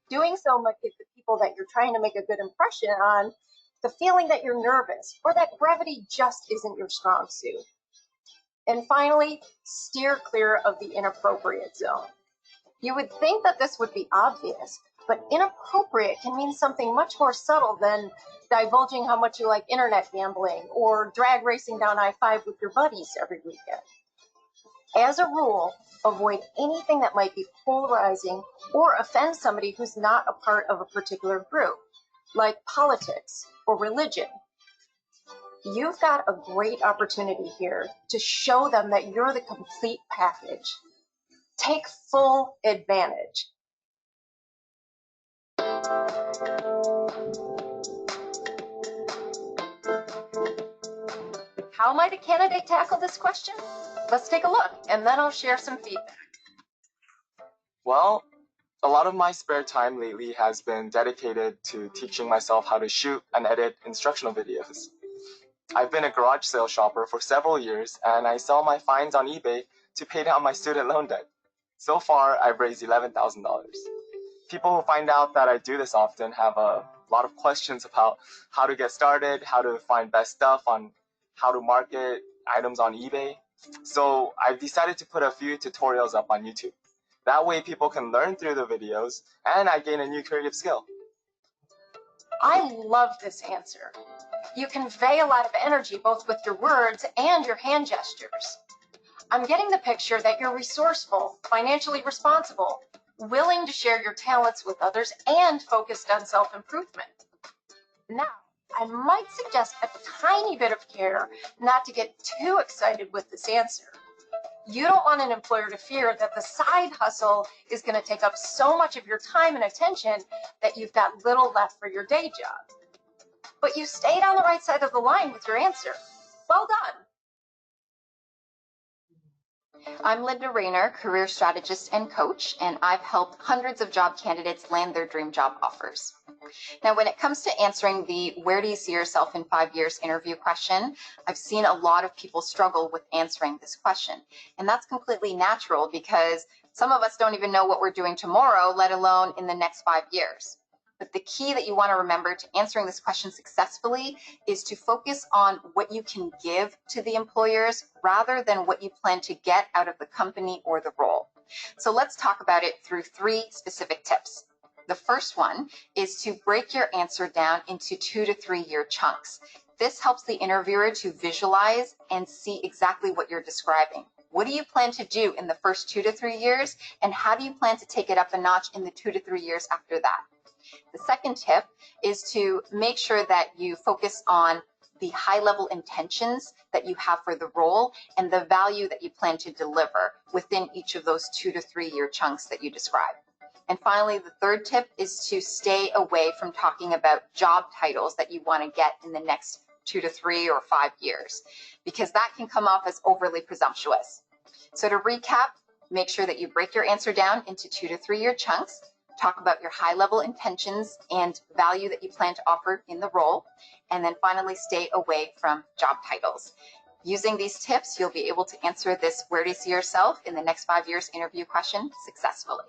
Doing so might give the people that you're trying to make a good impression on the feeling that you're nervous or that brevity just isn't your strong suit. And finally, steer clear of the inappropriate zone. You would think that this would be obvious, but inappropriate can mean something much more subtle than divulging how much you like internet gambling or drag racing down I-5 with your buddies every weekend. As a rule, avoid anything that might be polarizing or offend somebody who's not a part of a particular group, like politics or religion. You've got a great opportunity here to show them that you're the complete package. Take full advantage. How might a candidate tackle this question? Let's take a look, and then I'll share some feedback. Well, a lot of my spare time lately has been dedicated to teaching myself how to shoot and edit instructional videos. I've been a garage sale shopper for several years, and I sell my finds on eBay to pay down my student loan debt. So far, I've raised $11,000. People who find out that I do this often have a lot of questions about how to get started, how to find best stuff, on how to market items on eBay. So I've decided to put a few tutorials up on YouTube. That way people can learn through the videos and I gain a new creative skill. I love this answer. You convey a lot of energy both with your words and your hand gestures. I'm getting the picture that you're resourceful, financially responsible, willing to share your talents with others, and focused on self-improvement. Now, I might suggest a tiny bit of care not to get too excited with this answer. You don't want an employer to fear that the side hustle is going to take up so much of your time and attention that you've got little left for your day job. But you stayed on the right side of the line with your answer. Well done. I'm Linda Rayner, career strategist and coach, and I've helped hundreds of job candidates land their dream job offers. Now, when it comes to answering the "where do you see yourself in 5 years" interview question, I've seen a lot of people struggle with answering this question. And that's completely natural because some of us don't even know what we're doing tomorrow, let alone in the next 5 years. But the key that you want to remember to answering this question successfully is to focus on what you can give to the employers rather than what you plan to get out of the company or the role. So let's talk about it through 3 specific tips. The first one is to break your answer down into 2 to 3 year chunks. This helps the interviewer to visualize and see exactly what you're describing. What do you plan to do in the first 2 to 3 years, and how do you plan to take it up a notch in the 2 to 3 years after that? The second tip is to make sure that you focus on the high-level intentions that you have for the role and the value that you plan to deliver within each of those 2 to 3 year chunks that you describe. And finally, the third tip is to stay away from talking about job titles that you want to get in the next 2 to 3 or 5 years, because that can come off as overly presumptuous. So to recap, make sure that you break your answer down into 2 to 3 year chunks. Talk about your high-level intentions and value that you plan to offer in the role, and then finally stay away from job titles. Using these tips, you'll be able to answer this "where do you see yourself in the next 5 years" interview question successfully.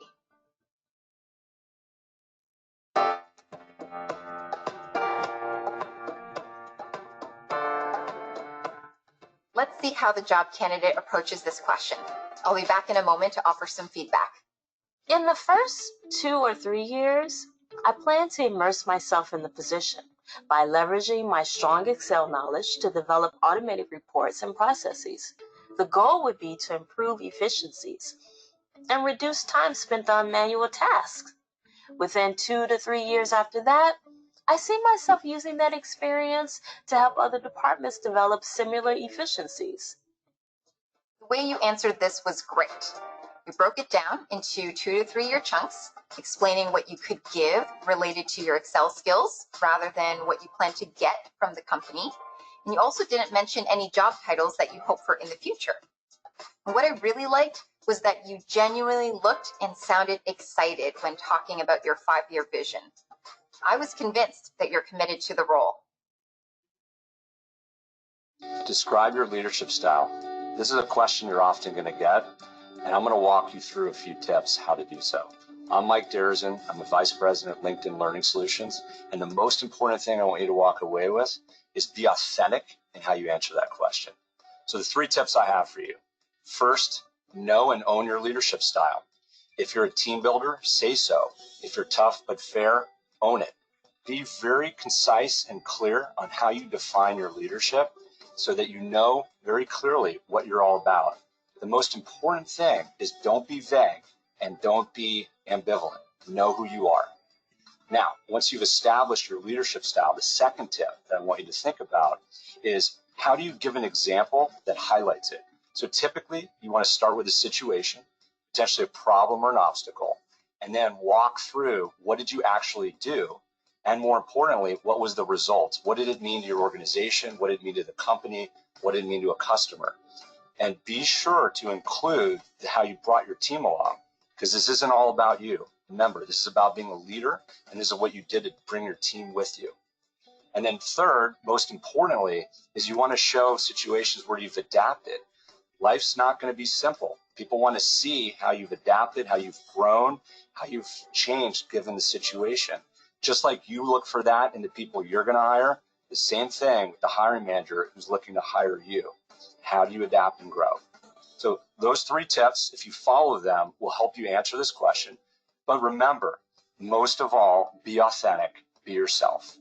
Let's see how the job candidate approaches this question. I'll be back in a moment to offer some feedback. In the first 2 or 3 years, I plan to immerse myself in the position by leveraging my strong Excel knowledge to develop automated reports and processes. The goal would be to improve efficiencies and reduce time spent on manual tasks. Within 2 to 3 years after that, I see myself using that experience to help other departments develop similar efficiencies. The way you answered this was great. We broke it down into 2 to 3 year chunks, explaining what you could give related to your Excel skills rather than what you plan to get from the company. And you also didn't mention any job titles that you hope for in the future. And what I really liked was that you genuinely looked and sounded excited when talking about your 5-year vision. I was convinced that you're committed to the role. Describe your leadership style. This is a question you're often going to get, and I'm going to walk you through a few tips how to do so. I'm Mike Derzin. I'm a Vice President of LinkedIn Learning Solutions, and the most important thing I want you to walk away with is be authentic in how you answer that question. So the 3 tips I have for you. First, know and own your leadership style. If you're a team builder, say so. If you're tough but fair, own it. Be very concise and clear on how you define your leadership so that you know very clearly what you're all about. The most important thing is don't be vague and don't be ambivalent. Know who you are. Now, once you've established your leadership style, the second tip that I want you to think about is how do you give an example that highlights it? So typically, you want to start with a situation, potentially a problem or an obstacle, and then walk through what did you actually do? And more importantly, what was the result? What did it mean to your organization? What did it mean to the company? What did it mean to a customer? And be sure to include how you brought your team along, because this isn't all about you. Remember, this is about being a leader, and this is what you did to bring your team with you. And then third, most importantly, is you want to show situations where you've adapted. Life's not going to be simple. People want to see how you've adapted, how you've grown, how you've changed given the situation. Just like you look for that in the people you're going to hire, the same thing with the hiring manager who's looking to hire you. How do you adapt and grow? So those 3 tips, if you follow them, will help you answer this question. But remember, most of all, be authentic, be yourself.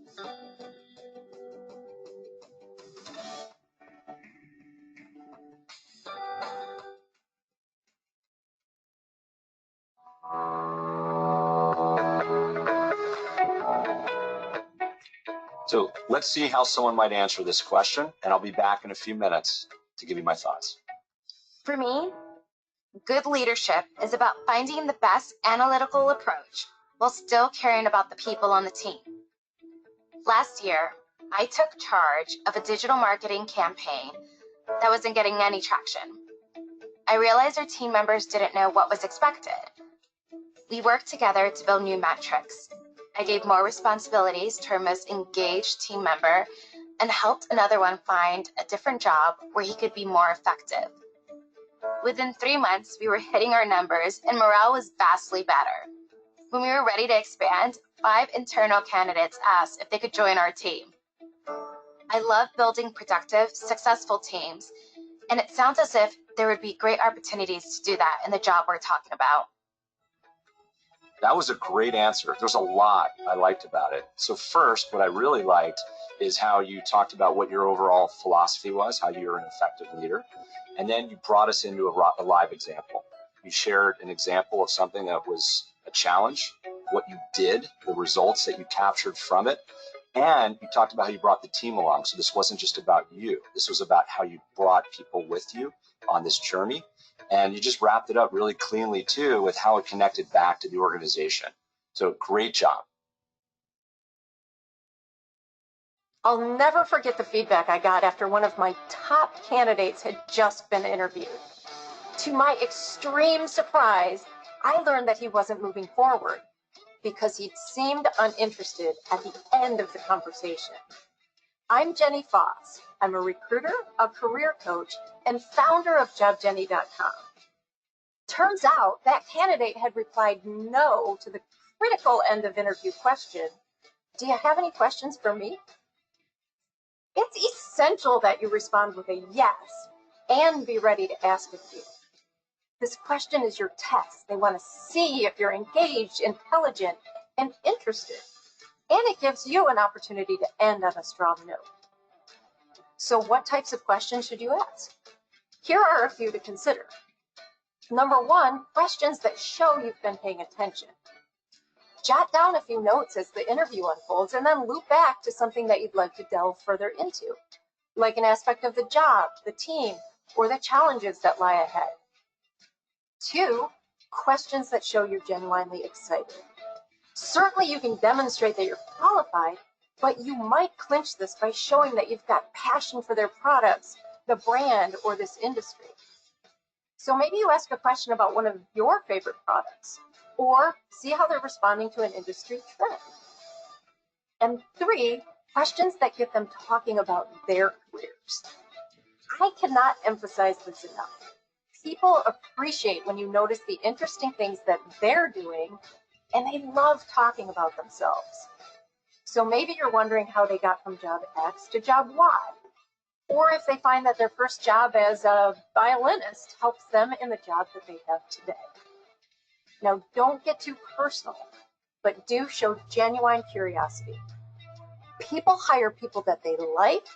So let's see how someone might answer this question, and I'll be back in a few minutes to give you my thoughts. For me, good leadership is about finding the best analytical approach while still caring about the people on the team. Last year, I took charge of a digital marketing campaign that wasn't getting any traction. I realized our team members didn't know what was expected. We worked together to build new metrics. I gave more responsibilities to our most engaged team member and helped another one find a different job where he could be more effective. Within 3 months, we were hitting our numbers and morale was vastly better. When we were ready to expand, 5 internal candidates asked if they could join our team. I love building productive, successful teams, and it sounds as if there would be great opportunities to do that in the job we're talking about. That was a great answer. There's a lot I liked about it. So first, what I really liked is how you talked about what your overall philosophy was, how you're an effective leader. And then you brought us into a live example. You shared an example of something that was a challenge, what you did, the results that you captured from it. And you talked about how you brought the team along. So this wasn't just about you. This was about how you brought people with you on this journey. And you just wrapped it up really cleanly, too, with how it connected back to the organization. So great job. I'll never forget the feedback I got after one of my top candidates had just been interviewed. To my extreme surprise, I learned that he wasn't moving forward because he'd seemed uninterested at the end of the conversation. I'm Jenny Foss. I'm a recruiter, a career coach, and founder of JobJenny.com. Turns out that candidate had replied no to the critical end of interview question, "Do you have any questions for me?" It's essential that you respond with a yes and be ready to ask a few. This question is your test. They want to see if you're engaged, intelligent, and interested. And it gives you an opportunity to end on a strong note. So what types of questions should you ask? Here are a few to consider. Number 1, questions that show you've been paying attention. Jot down a few notes as the interview unfolds and then loop back to something that you'd like to delve further into, like an aspect of the job, the team, or the challenges that lie ahead. 2, questions that show you're genuinely excited. Certainly you can demonstrate that you're qualified, but you might clinch this by showing that you've got passion for their products, the brand, or this industry. So maybe you ask a question about one of your favorite products, or see how they're responding to an industry trend. And 3, questions that get them talking about their careers. I cannot emphasize this enough. People appreciate when you notice the interesting things that they're doing, and they love talking about themselves. So maybe you're wondering how they got from job X to job Y, or if they find that their first job as a violinist helps them in the job that they have today. Now, don't get too personal, but do show genuine curiosity. People hire people that they like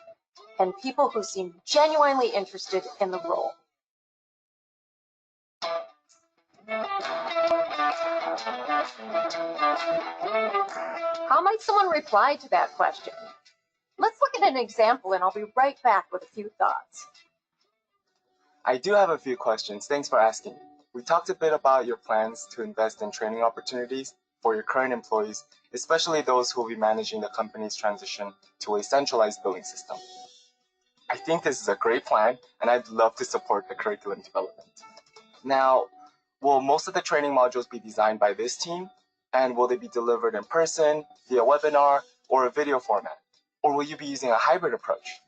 and people who seem genuinely interested in the role. How might someone reply to that question? Let's look at an example and I'll be right back with a few thoughts. I do have a few questions. Thanks for asking. We talked a bit about your plans to invest in training opportunities for your current employees, especially those who will be managing the company's transition to a centralized billing system. I think this is a great plan, and I'd love to support the curriculum development. Now, will most of the training modules be designed by this team? And will they be delivered in person, via webinar, or a video format? Or will you be using a hybrid approach?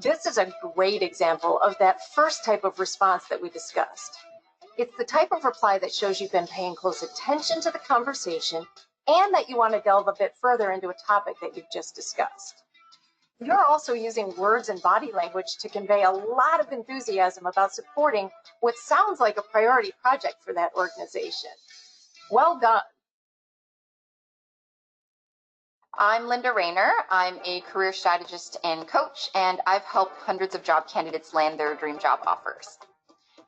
This is a great example of that first type of response that we discussed. It's the type of reply that shows you've been paying close attention to the conversation and that you want to delve a bit further into a topic that you've just discussed. You're also using words and body language to convey a lot of enthusiasm about supporting what sounds like a priority project for that organization. Well done. I'm Linda Rayner. I'm a career strategist and coach, and I've helped hundreds of job candidates land their dream job offers.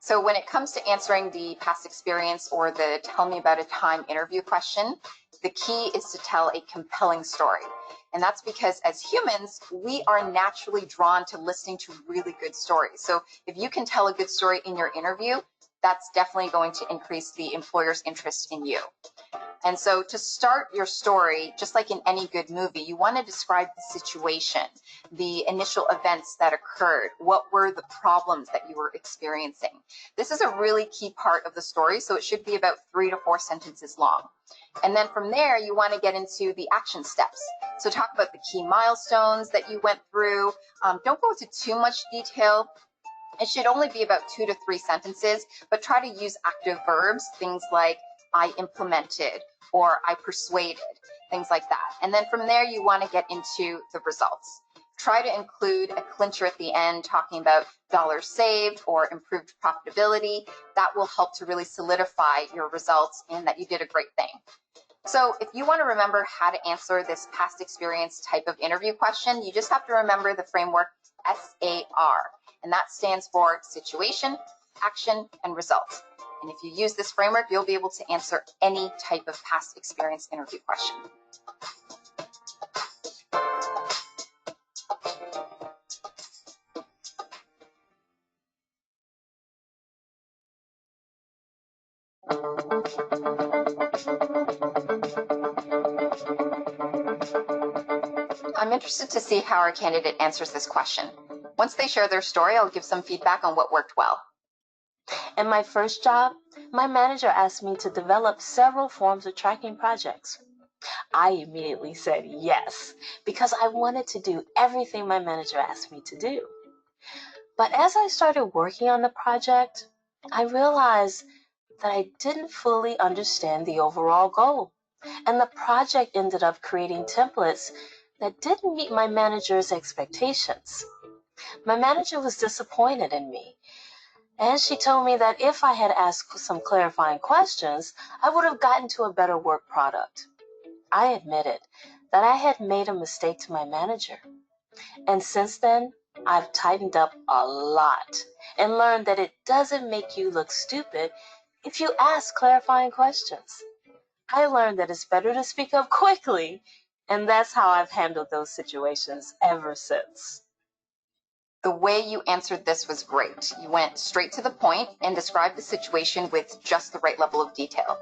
So when it comes to answering the past experience or the tell me about a time interview question, the key is to tell a compelling story. And that's because as humans, we are naturally drawn to listening to really good stories. So if you can tell a good story in your interview, that's definitely going to increase the employer's interest in you. And so to start your story, just like in any good movie, you want to describe the situation, the initial events that occurred, what were the problems that you were experiencing. This is a really key part of the story, so it should be about 3 to 4 sentences long. And then from there, you want to get into the action steps. So talk about the key milestones that you went through. Don't go into too much detail. It should only be about 2 to 3 sentences, but try to use active verbs, things like I implemented or I persuaded, things like that. And then from there, you want to get into the results. Try to include a clincher at the end talking about dollars saved or improved profitability. That will help to really solidify your results and that you did a great thing. So if you want to remember how to answer this past experience type of interview question, you just have to remember the framework SAR, and that stands for situation, action, and result. And if you use this framework, you'll be able to answer any type of past experience interview question. I'm interested to see how our candidate answers this question. Once they share their story, I'll give some feedback on what worked well. In my first job, my manager asked me to develop several forms of tracking projects. I immediately said yes, because I wanted to do everything my manager asked me to do. But as I started working on the project, I realized that I didn't fully understand the overall goal. And the project ended up creating templates that didn't meet my manager's expectations. My manager was disappointed in me, and she told me that if I had asked some clarifying questions, I would have gotten to a better work product. I admitted that I had made a mistake to my manager. And since then, I've tightened up a lot and learned that it doesn't make you look stupid if you ask clarifying questions. I learned that it's better to speak up quickly, and that's how I've handled those situations ever since. The way you answered this was great. You went straight to the point and described the situation with just the right level of detail.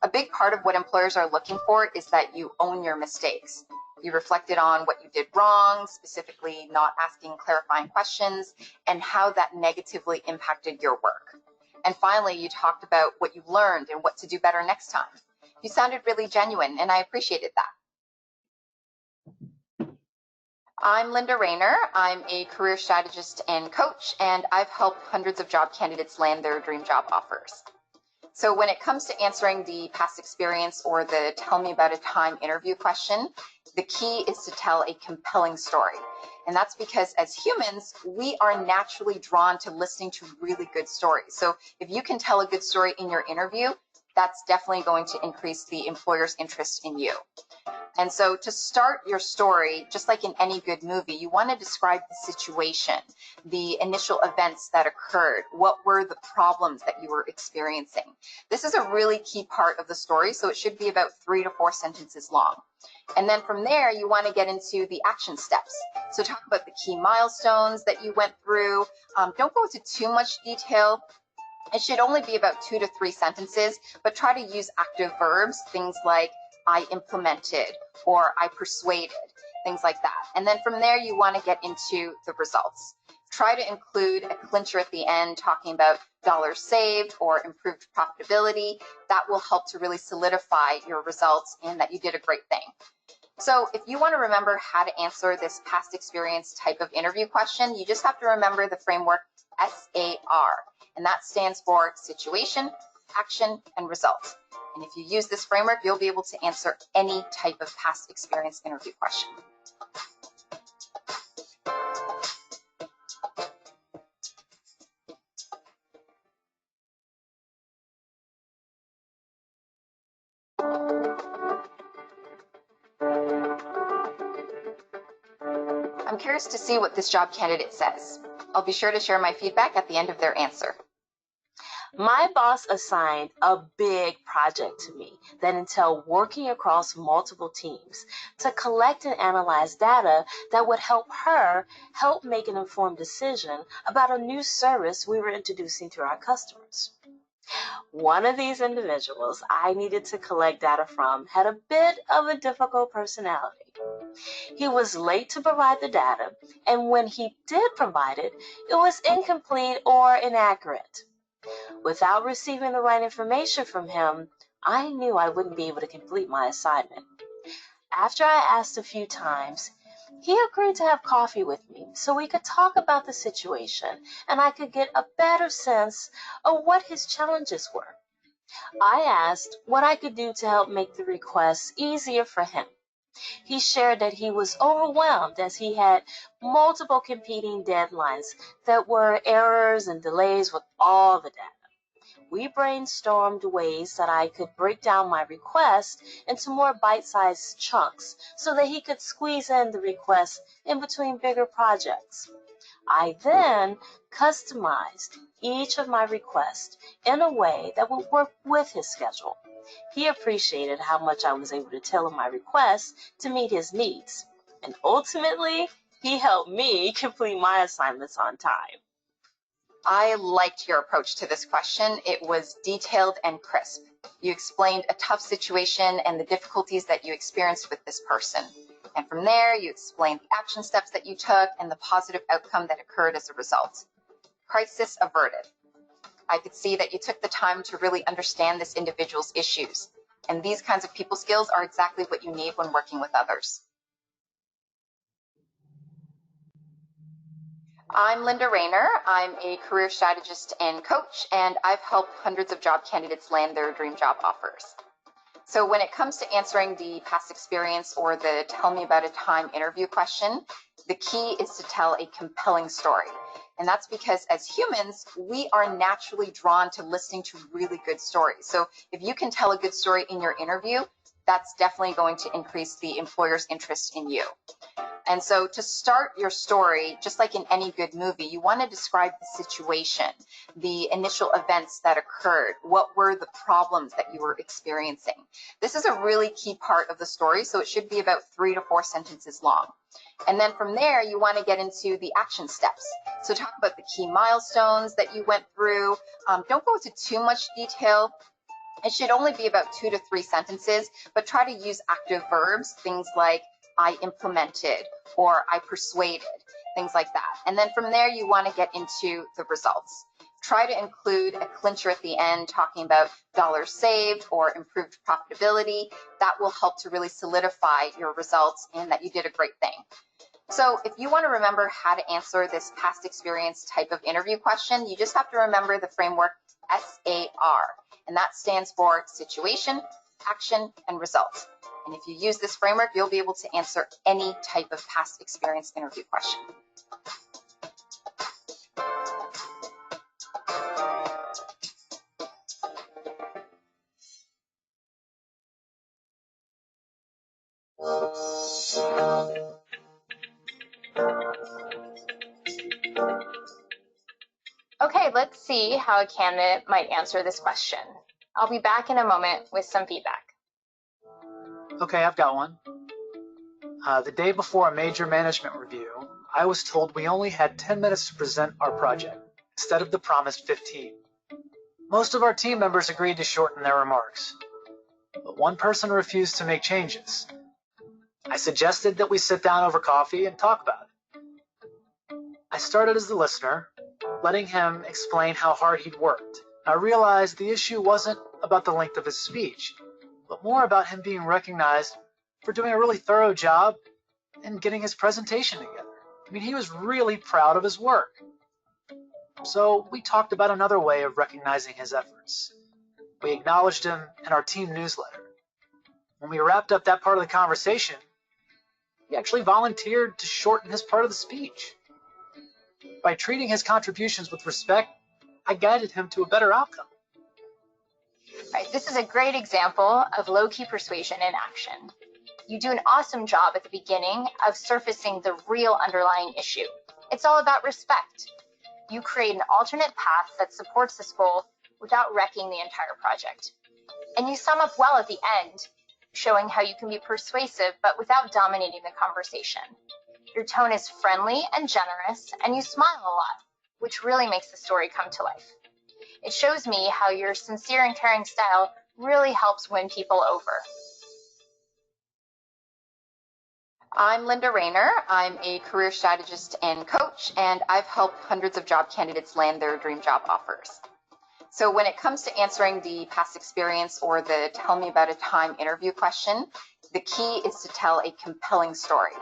A big part of what employers are looking for is that you own your mistakes. You reflected on what you did wrong, specifically not asking clarifying questions, and how that negatively impacted your work. And finally, you talked about what you learned and what to do better next time. You sounded really genuine, and I appreciated that. I'm Linda Rayner. I'm a career strategist and coach, and I've helped hundreds of job candidates land their dream job offers. So when it comes to answering the past experience or the tell me about a time interview question, the key is to tell a compelling story. And that's because as humans, we are naturally drawn to listening to really good stories. So if you can tell a good story in your interview, that's definitely going to increase the employer's interest in you. And so to start your story, just like in any good movie, you want to describe the situation, the initial events that occurred, what were the problems that you were experiencing. This is a really key part of the story, so it should be about 3 to 4 sentences long. And then from there, you want to get into the action steps. So talk about the key milestones that you went through. Don't go into too much detail. It should only be about 2 to 3 sentences, but try to use active verbs, things like I implemented or I persuaded, things like that. And then from there, you want to get into the results. Try to include a clincher at the end talking about dollars saved or improved profitability. That will help to really solidify your results and that you did a great thing. So if you want to remember how to answer this past experience type of interview question, you just have to remember the framework SAR, and that stands for situation, action, and result. And if you use this framework, you'll be able to answer any type of past experience interview question. I'm curious to see what this job candidate says. I'll be sure to share my feedback at the end of their answer. My boss assigned a big project to me that entailed working across multiple teams to collect and analyze data that would help her make an informed decision about a new service we were introducing to our customers. One of these individuals I needed to collect data from had a bit of a difficult personality. He was late to provide the data, and when he did provide it, it was incomplete or inaccurate. Without receiving the right information from him, I knew I wouldn't be able to complete my assignment. After I asked a few times, he agreed to have coffee with me so we could talk about the situation and I could get a better sense of what his challenges were. I asked what I could do to help make the requests easier for him. He shared that he was overwhelmed as he had multiple competing deadlines that were errors and delays with all the data. We brainstormed ways that I could break down my request into more bite-sized chunks so that he could squeeze in the request in between bigger projects. I then customized each of my requests in a way that would work with his schedule. He appreciated how much I was able to tailor my requests to meet his needs, and ultimately, he helped me complete my assignments on time. I liked your approach to this question. It was detailed and crisp. You explained a tough situation and the difficulties that you experienced with this person. And from there, you explained the action steps that you took and the positive outcome that occurred as a result. Crisis averted. I could see that you took the time to really understand this individual's issues. And these kinds of people skills are exactly what you need when working with others. I'm Linda Rayner. I'm a career strategist and coach, and I've helped hundreds of job candidates land their dream job offers. So when it comes to answering the past experience or the tell me about a time interview question, the key is to tell a compelling story. And that's because as humans, we are naturally drawn to listening to really good stories. So if you can tell a good story in your interview, that's definitely going to increase the employer's interest in you. And so to start your story, just like in any good movie, you want to describe the situation, the initial events that occurred, what were the problems that you were experiencing. This is a really key part of the story, so it should be about 3 to 4 sentences long. And then from there, you want to get into the action steps. So talk about the key milestones that you went through. Don't go into too much detail. It should only be about 2 to 3 sentences, but try to use active verbs, things like I implemented or I persuaded, things like that. And then from there, you want to get into the results. Try to include a clincher at the end talking about dollars saved or improved profitability. That will help to really solidify your results and that you did a great thing. So if you want to remember how to answer this past experience type of interview question, you just have to remember the framework SAR, and that stands for situation, action, and results. And if you use this framework, you'll be able to answer any type of past experience interview question. Okay, let's see how a candidate might answer this question. I'll be back in a moment with some feedback. Okay, I've got one. The day before a major management review, I was told we only had 10 minutes to present our project, instead of the promised 15. Most of our team members agreed to shorten their remarks, but one person refused to make changes. I suggested that we sit down over coffee and talk about it. I started as the listener, letting him explain how hard he'd worked. I realized the issue wasn't about the length of his speech, but more about him being recognized for doing a really thorough job and getting his presentation together. I mean, he was really proud of his work. So we talked about another way of recognizing his efforts. We acknowledged him in our team newsletter. When we wrapped up that part of the conversation, he actually volunteered to shorten his part of the speech. By treating his contributions with respect, I guided him to a better outcome. Right, this is a great example of low-key persuasion in action. You do an awesome job at the beginning of surfacing the real underlying issue. It's all about respect. You create an alternate path that supports this goal without wrecking the entire project. And you sum up well at the end, showing how you can be persuasive but without dominating the conversation. Your tone is friendly and generous, and you smile a lot, which really makes the story come to life. It shows me how your sincere and caring style really helps win people over. I'm Linda Rayner. I'm a career strategist and coach, and I've helped hundreds of job candidates land their dream job offers. So when it comes to answering the past experience or the tell me about a time interview question, the key is to tell a compelling story.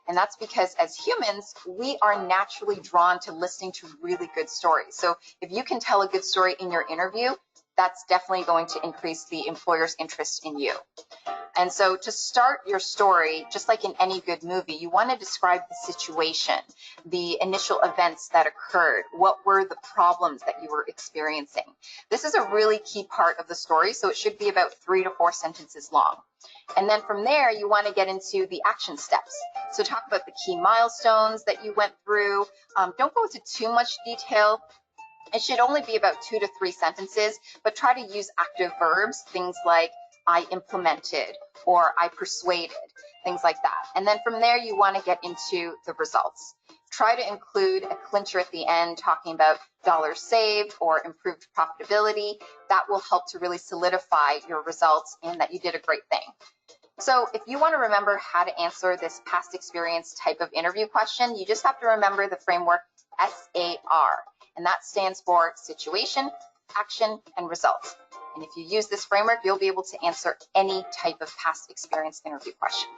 And that's because as humans, we are naturally drawn to listening to really good stories. So if you can tell a good story in your interview, that's definitely going to increase the employer's interest in you. And so to start your story, just like in any good movie, you want to describe the situation, the initial events that occurred, what were the problems that you were experiencing. This is a really key part of the story, so it should be about 3 to 4 sentences long. And then from there, you want to get into the action steps. So talk about the key milestones that you went through. Don't go into too much detail. It should only be about 2 to 3 sentences, but try to use active verbs, things like I implemented or I persuaded, things like that. And then from there, you want to get into the results. Try to include a clincher at the end talking about dollars saved or improved profitability. That will help to really solidify your results and that you did a great thing. So if you want to remember how to answer this past experience type of interview question, you just have to remember the framework SAR, and that stands for situation, action, and results. And if you use this framework, you'll be able to answer any type of past experience interview question.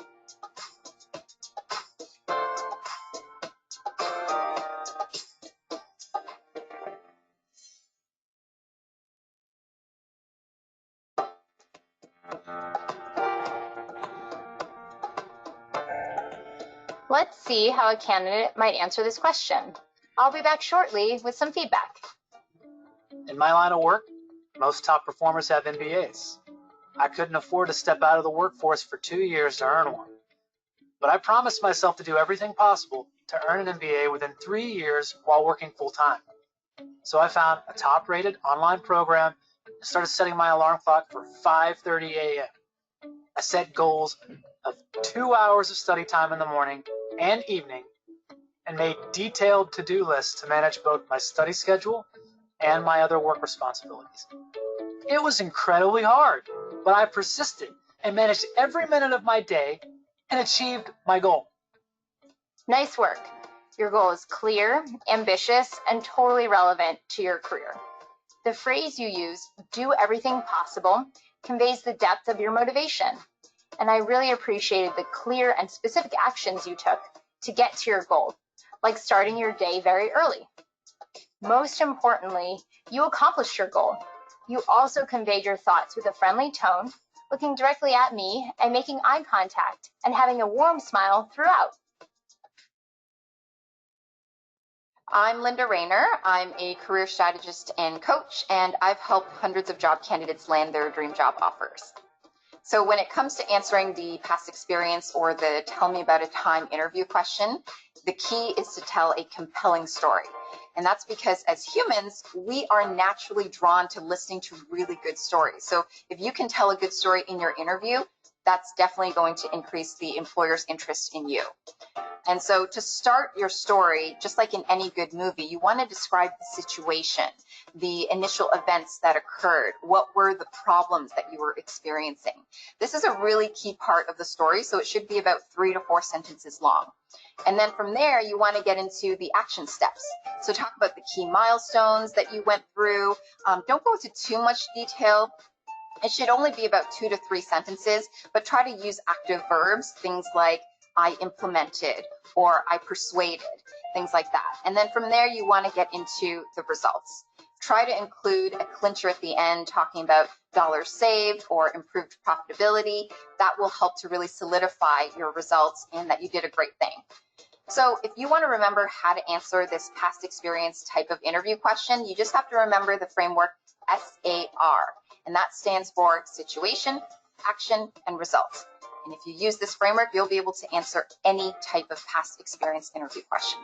Let's see how a candidate might answer this question. I'll be back shortly with some feedback. In my line of work, most top performers have MBAs. I couldn't afford to step out of the workforce for 2 years to earn one. but I promised myself to do everything possible to earn an MBA within 3 years while working full-time. So I found a top-rated online program and started setting my alarm clock for 5:30 a.m. I set goals of 2 hours of study time in the morning and evening and made detailed to-do lists to manage both my study schedule and my other work responsibilities. It was incredibly hard, but I persisted and managed every minute of my day and achieved my goal. Nice work. Your goal is clear, ambitious, and totally relevant to your career. The phrase you use, do everything possible, conveys the depth of your motivation. And I really appreciated the clear and specific actions you took to get to your goal, like starting your day very early. Most importantly, you accomplished your goal. You also conveyed your thoughts with a friendly tone, looking directly at me and making eye contact and having a warm smile throughout. I'm Linda Rayner. I'm a career strategist and coach, and I've helped hundreds of job candidates land their dream job offers. So when it comes to answering the past experience or the tell me about a time interview question, the key is to tell a compelling story. And that's because as humans, we are naturally drawn to listening to really good stories. So if you can tell a good story in your interview, that's definitely going to increase the employer's interest in you. And so to start your story, just like in any good movie, you want to describe the situation, the initial events that occurred, what were the problems that you were experiencing. This is a really key part of the story, so it should be about 3 to 4 sentences long. And then from there, you want to get into the action steps. So talk about the key milestones that you went through. Don't go into too much detail. It should only be about 2 to 3 sentences, but try to use active verbs, things like I implemented or I persuaded, things like that. And then from there, you want to get into the results. Try to include a clincher at the end talking about dollars saved or improved profitability. That will help to really solidify your results and that you did a great thing. So if you want to remember how to answer this past experience type of interview question, you just have to remember the framework SAR, and that stands for situation, action, and results. And if you use this framework, you'll be able to answer any type of past experience interview question.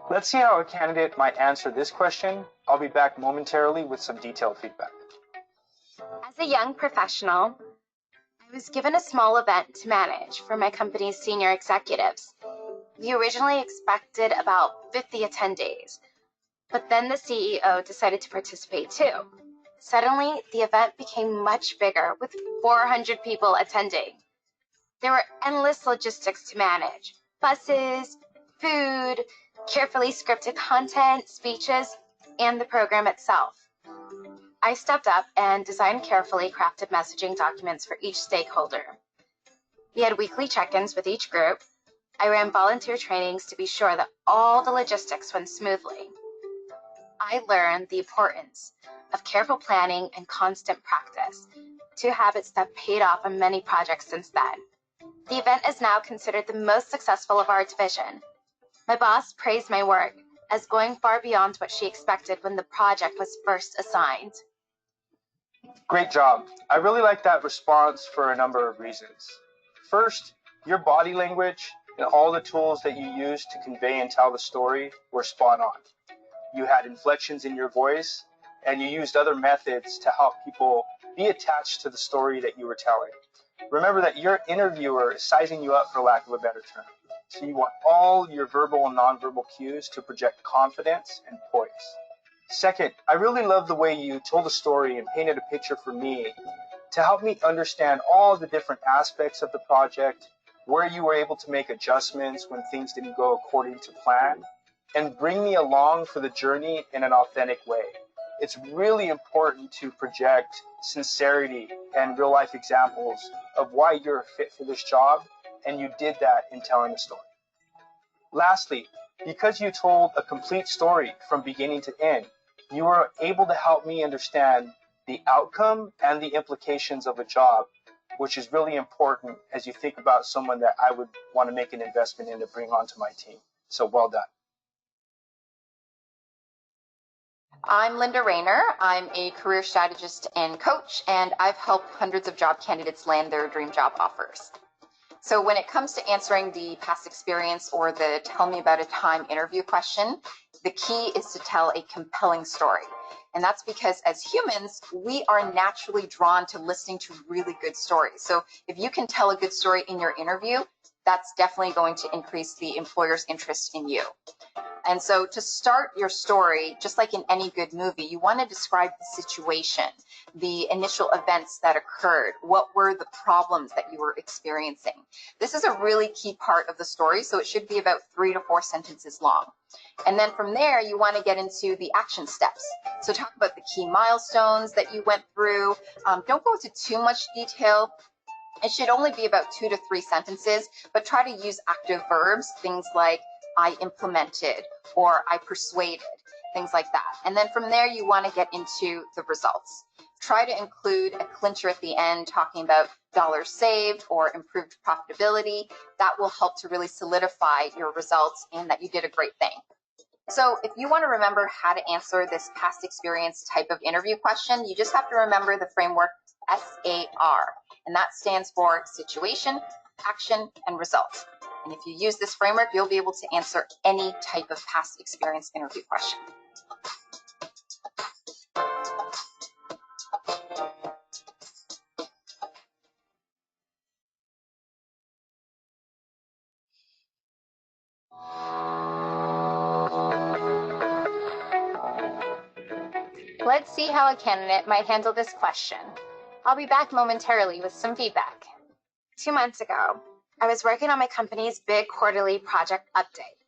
Let's see how a candidate might answer this question. I'll be back momentarily with some detailed feedback. As a young professional, I was given a small event to manage for my company's senior executives. We originally expected about 50 attendees, but then the CEO decided to participate too. Suddenly, the event became much bigger with 400 people attending. There were endless logistics to manage: buses, food, carefully scripted content, speeches, and the program itself. I stepped up and designed carefully crafted messaging documents for each stakeholder. We had weekly check-ins with each group. I ran volunteer trainings to be sure that all the logistics went smoothly. I learned the importance of careful planning and constant practice, 2 habits that paid off on many projects since then. The event is now considered the most successful of our division. My boss praised my work as going far beyond what she expected when the project was first assigned. Great job. I really like that response for a number of reasons. First, your body language and all the tools that you used to convey and tell the story were spot on. You had inflections in your voice, and you used other methods to help people be attached to the story that you were telling. Remember that your interviewer is sizing you up, for lack of a better term. So you want all your verbal and nonverbal cues to project confidence and poise. Second, I really love the way you told a story and painted a picture for me to help me understand all the different aspects of the project, where you were able to make adjustments when things didn't go according to plan, and bring me along for the journey in an authentic way. It's really important to project sincerity and real life examples of why you're a fit for this job, and you did that in telling the story. Lastly, because you told a complete story from beginning to end, you were able to help me understand the outcome and the implications of a job which is really important as you think about someone that I would want to make an investment in to bring onto my team. So well done. I'm Linda Rayner. I'm a career strategist and coach, and I've helped hundreds of job candidates land their dream job offers. So when it comes to answering the past experience or the tell me about a time interview question, the key is to tell a compelling story. And that's because as humans, we are naturally drawn to listening to really good stories. So if you can tell a good story in your interview, that's definitely going to increase the employer's interest in you. And so to start your story, just like in any good movie, you want to describe the situation, the initial events that occurred, what were the problems that you were experiencing. This is a really key part of the story, so it should be about 3 to 4 sentences long. And then from there, you want to get into the action steps. So talk about the key milestones that you went through. Don't go into too much detail. It should only be about 2 to 3 sentences, but try to use active verbs, things like I implemented or I persuaded, things like that. And then from there, you want to get into the results. Try to include a clincher at the end talking about dollars saved or improved profitability. That will help to really solidify your results and that you did a great thing. So if you want to remember how to answer this past experience type of interview question, you just have to remember the framework SAR, and that stands for situation, action, and result. And if you use this framework, you'll be able to answer any type of past experience interview question. Let's see how a candidate might handle this question. I'll be back momentarily with some feedback. 2 months ago, I was working on my company's big quarterly project update.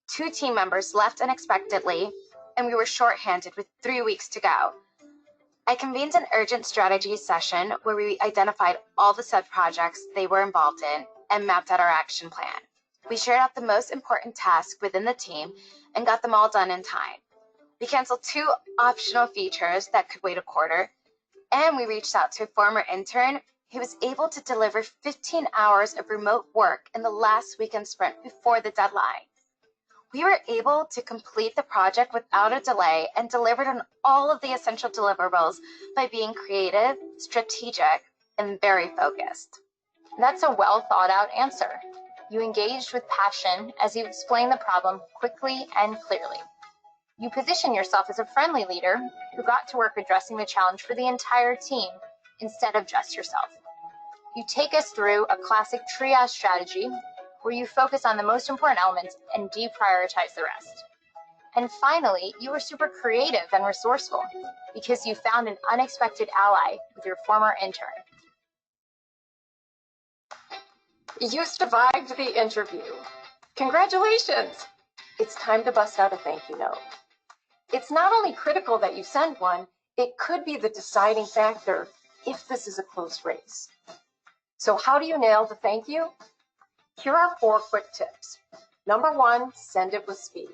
2 team members left unexpectedly, and we were shorthanded with 3 weeks to go. I convened an urgent strategy session where we identified all the sub-projects they were involved in and mapped out our action plan. We shared out the most important tasks within the team and got them all done in time. We canceled 2 optional features that could wait a quarter, and we reached out to a former intern who was able to deliver 15 hours of remote work in the last weekend sprint before the deadline. We were able to complete the project without a delay and delivered on all of the essential deliverables by being creative, strategic, and very focused. That's a well thought out answer. You engaged with passion as you explained the problem quickly and clearly. You position yourself as a friendly leader who got to work addressing the challenge for the entire team instead of just yourself. You take us through a classic triage strategy where you focus on the most important elements and deprioritize the rest. And finally, you were super creative and resourceful because you found an unexpected ally with your former intern. You survived the interview. Congratulations! It's time to bust out a thank you note. It's not only critical that you send one, it could be the deciding factor if this is a close race. So how do you nail the thank you? Here are 4 quick tips. Number 1, send it with speed.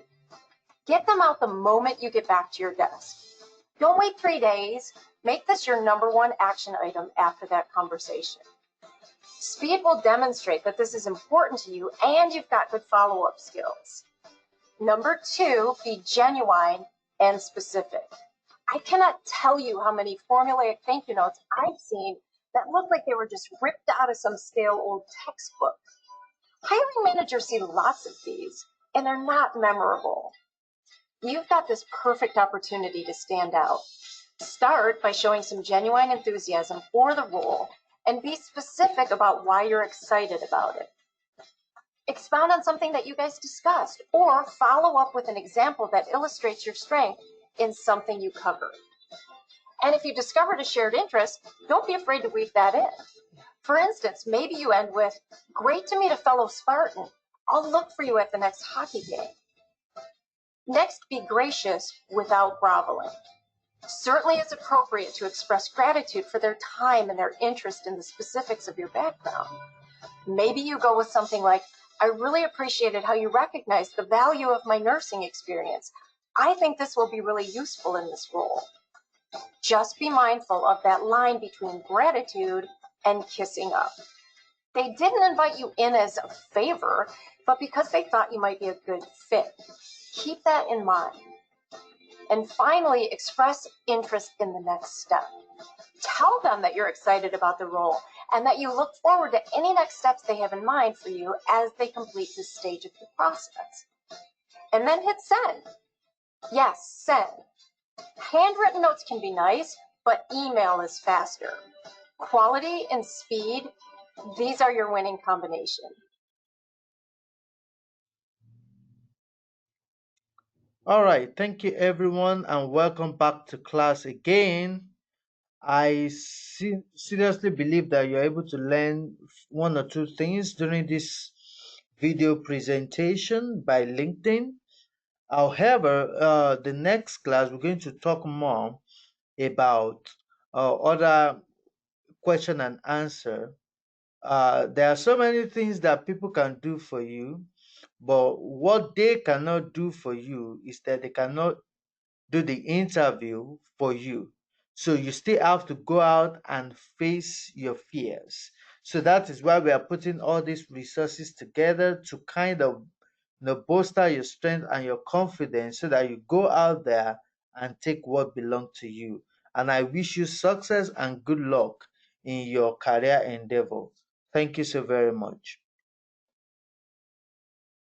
Get them out the moment you get back to your desk. Don't wait 3 days. Make this your number 1 action item after that conversation. Speed will demonstrate that this is important to you and you've got good follow-up skills. Number 2, be genuine and specific. I cannot tell you how many formulaic thank you notes I've seen that look like they were just ripped out of some stale old textbook. Hiring managers see lots of these, and they're not memorable. You've got this perfect opportunity to stand out. Start by showing some genuine enthusiasm for the role and be specific about why you're excited about it. Expound on something that you guys discussed, or follow up with an example that illustrates your strength in something you covered. And if you discovered a shared interest, don't be afraid to weave that in. For instance, maybe you end with, "Great to meet a fellow Spartan. I'll look for you at the next hockey game." Next, be gracious without groveling. Certainly it's appropriate to express gratitude for their time and their interest in the specifics of your background. Maybe you go with something like, "I really appreciated how you recognized the value of my nursing experience. I think this will be really useful in this role." Just be mindful of that line between gratitude and kissing up. They didn't invite you in as a favor, but because they thought you might be a good fit. Keep that in mind. And finally, express interest in the next step. Tell them that you're excited about the role and that you look forward to any next steps they have in mind for you as they complete this stage of the process. And then hit send. Yes, send. Handwritten notes can be nice, but email is faster. Quality and speed, these are your winning combination. All right, thank you everyone, and welcome back to class again. I seriously believe that you're able to learn one or two things during this video presentation by LinkedIn. However, the next class we're going to talk more about other question and answer. There are so many things that people can do for you, but what they cannot do for you is that they cannot do the interview for you. So you still have to go out and face your fears. So that is why we are putting all these resources together to kind of bolster your strength and your confidence so that you go out there and take what belongs to you. And I wish you success and good luck in your career endeavor. Thank you so very much.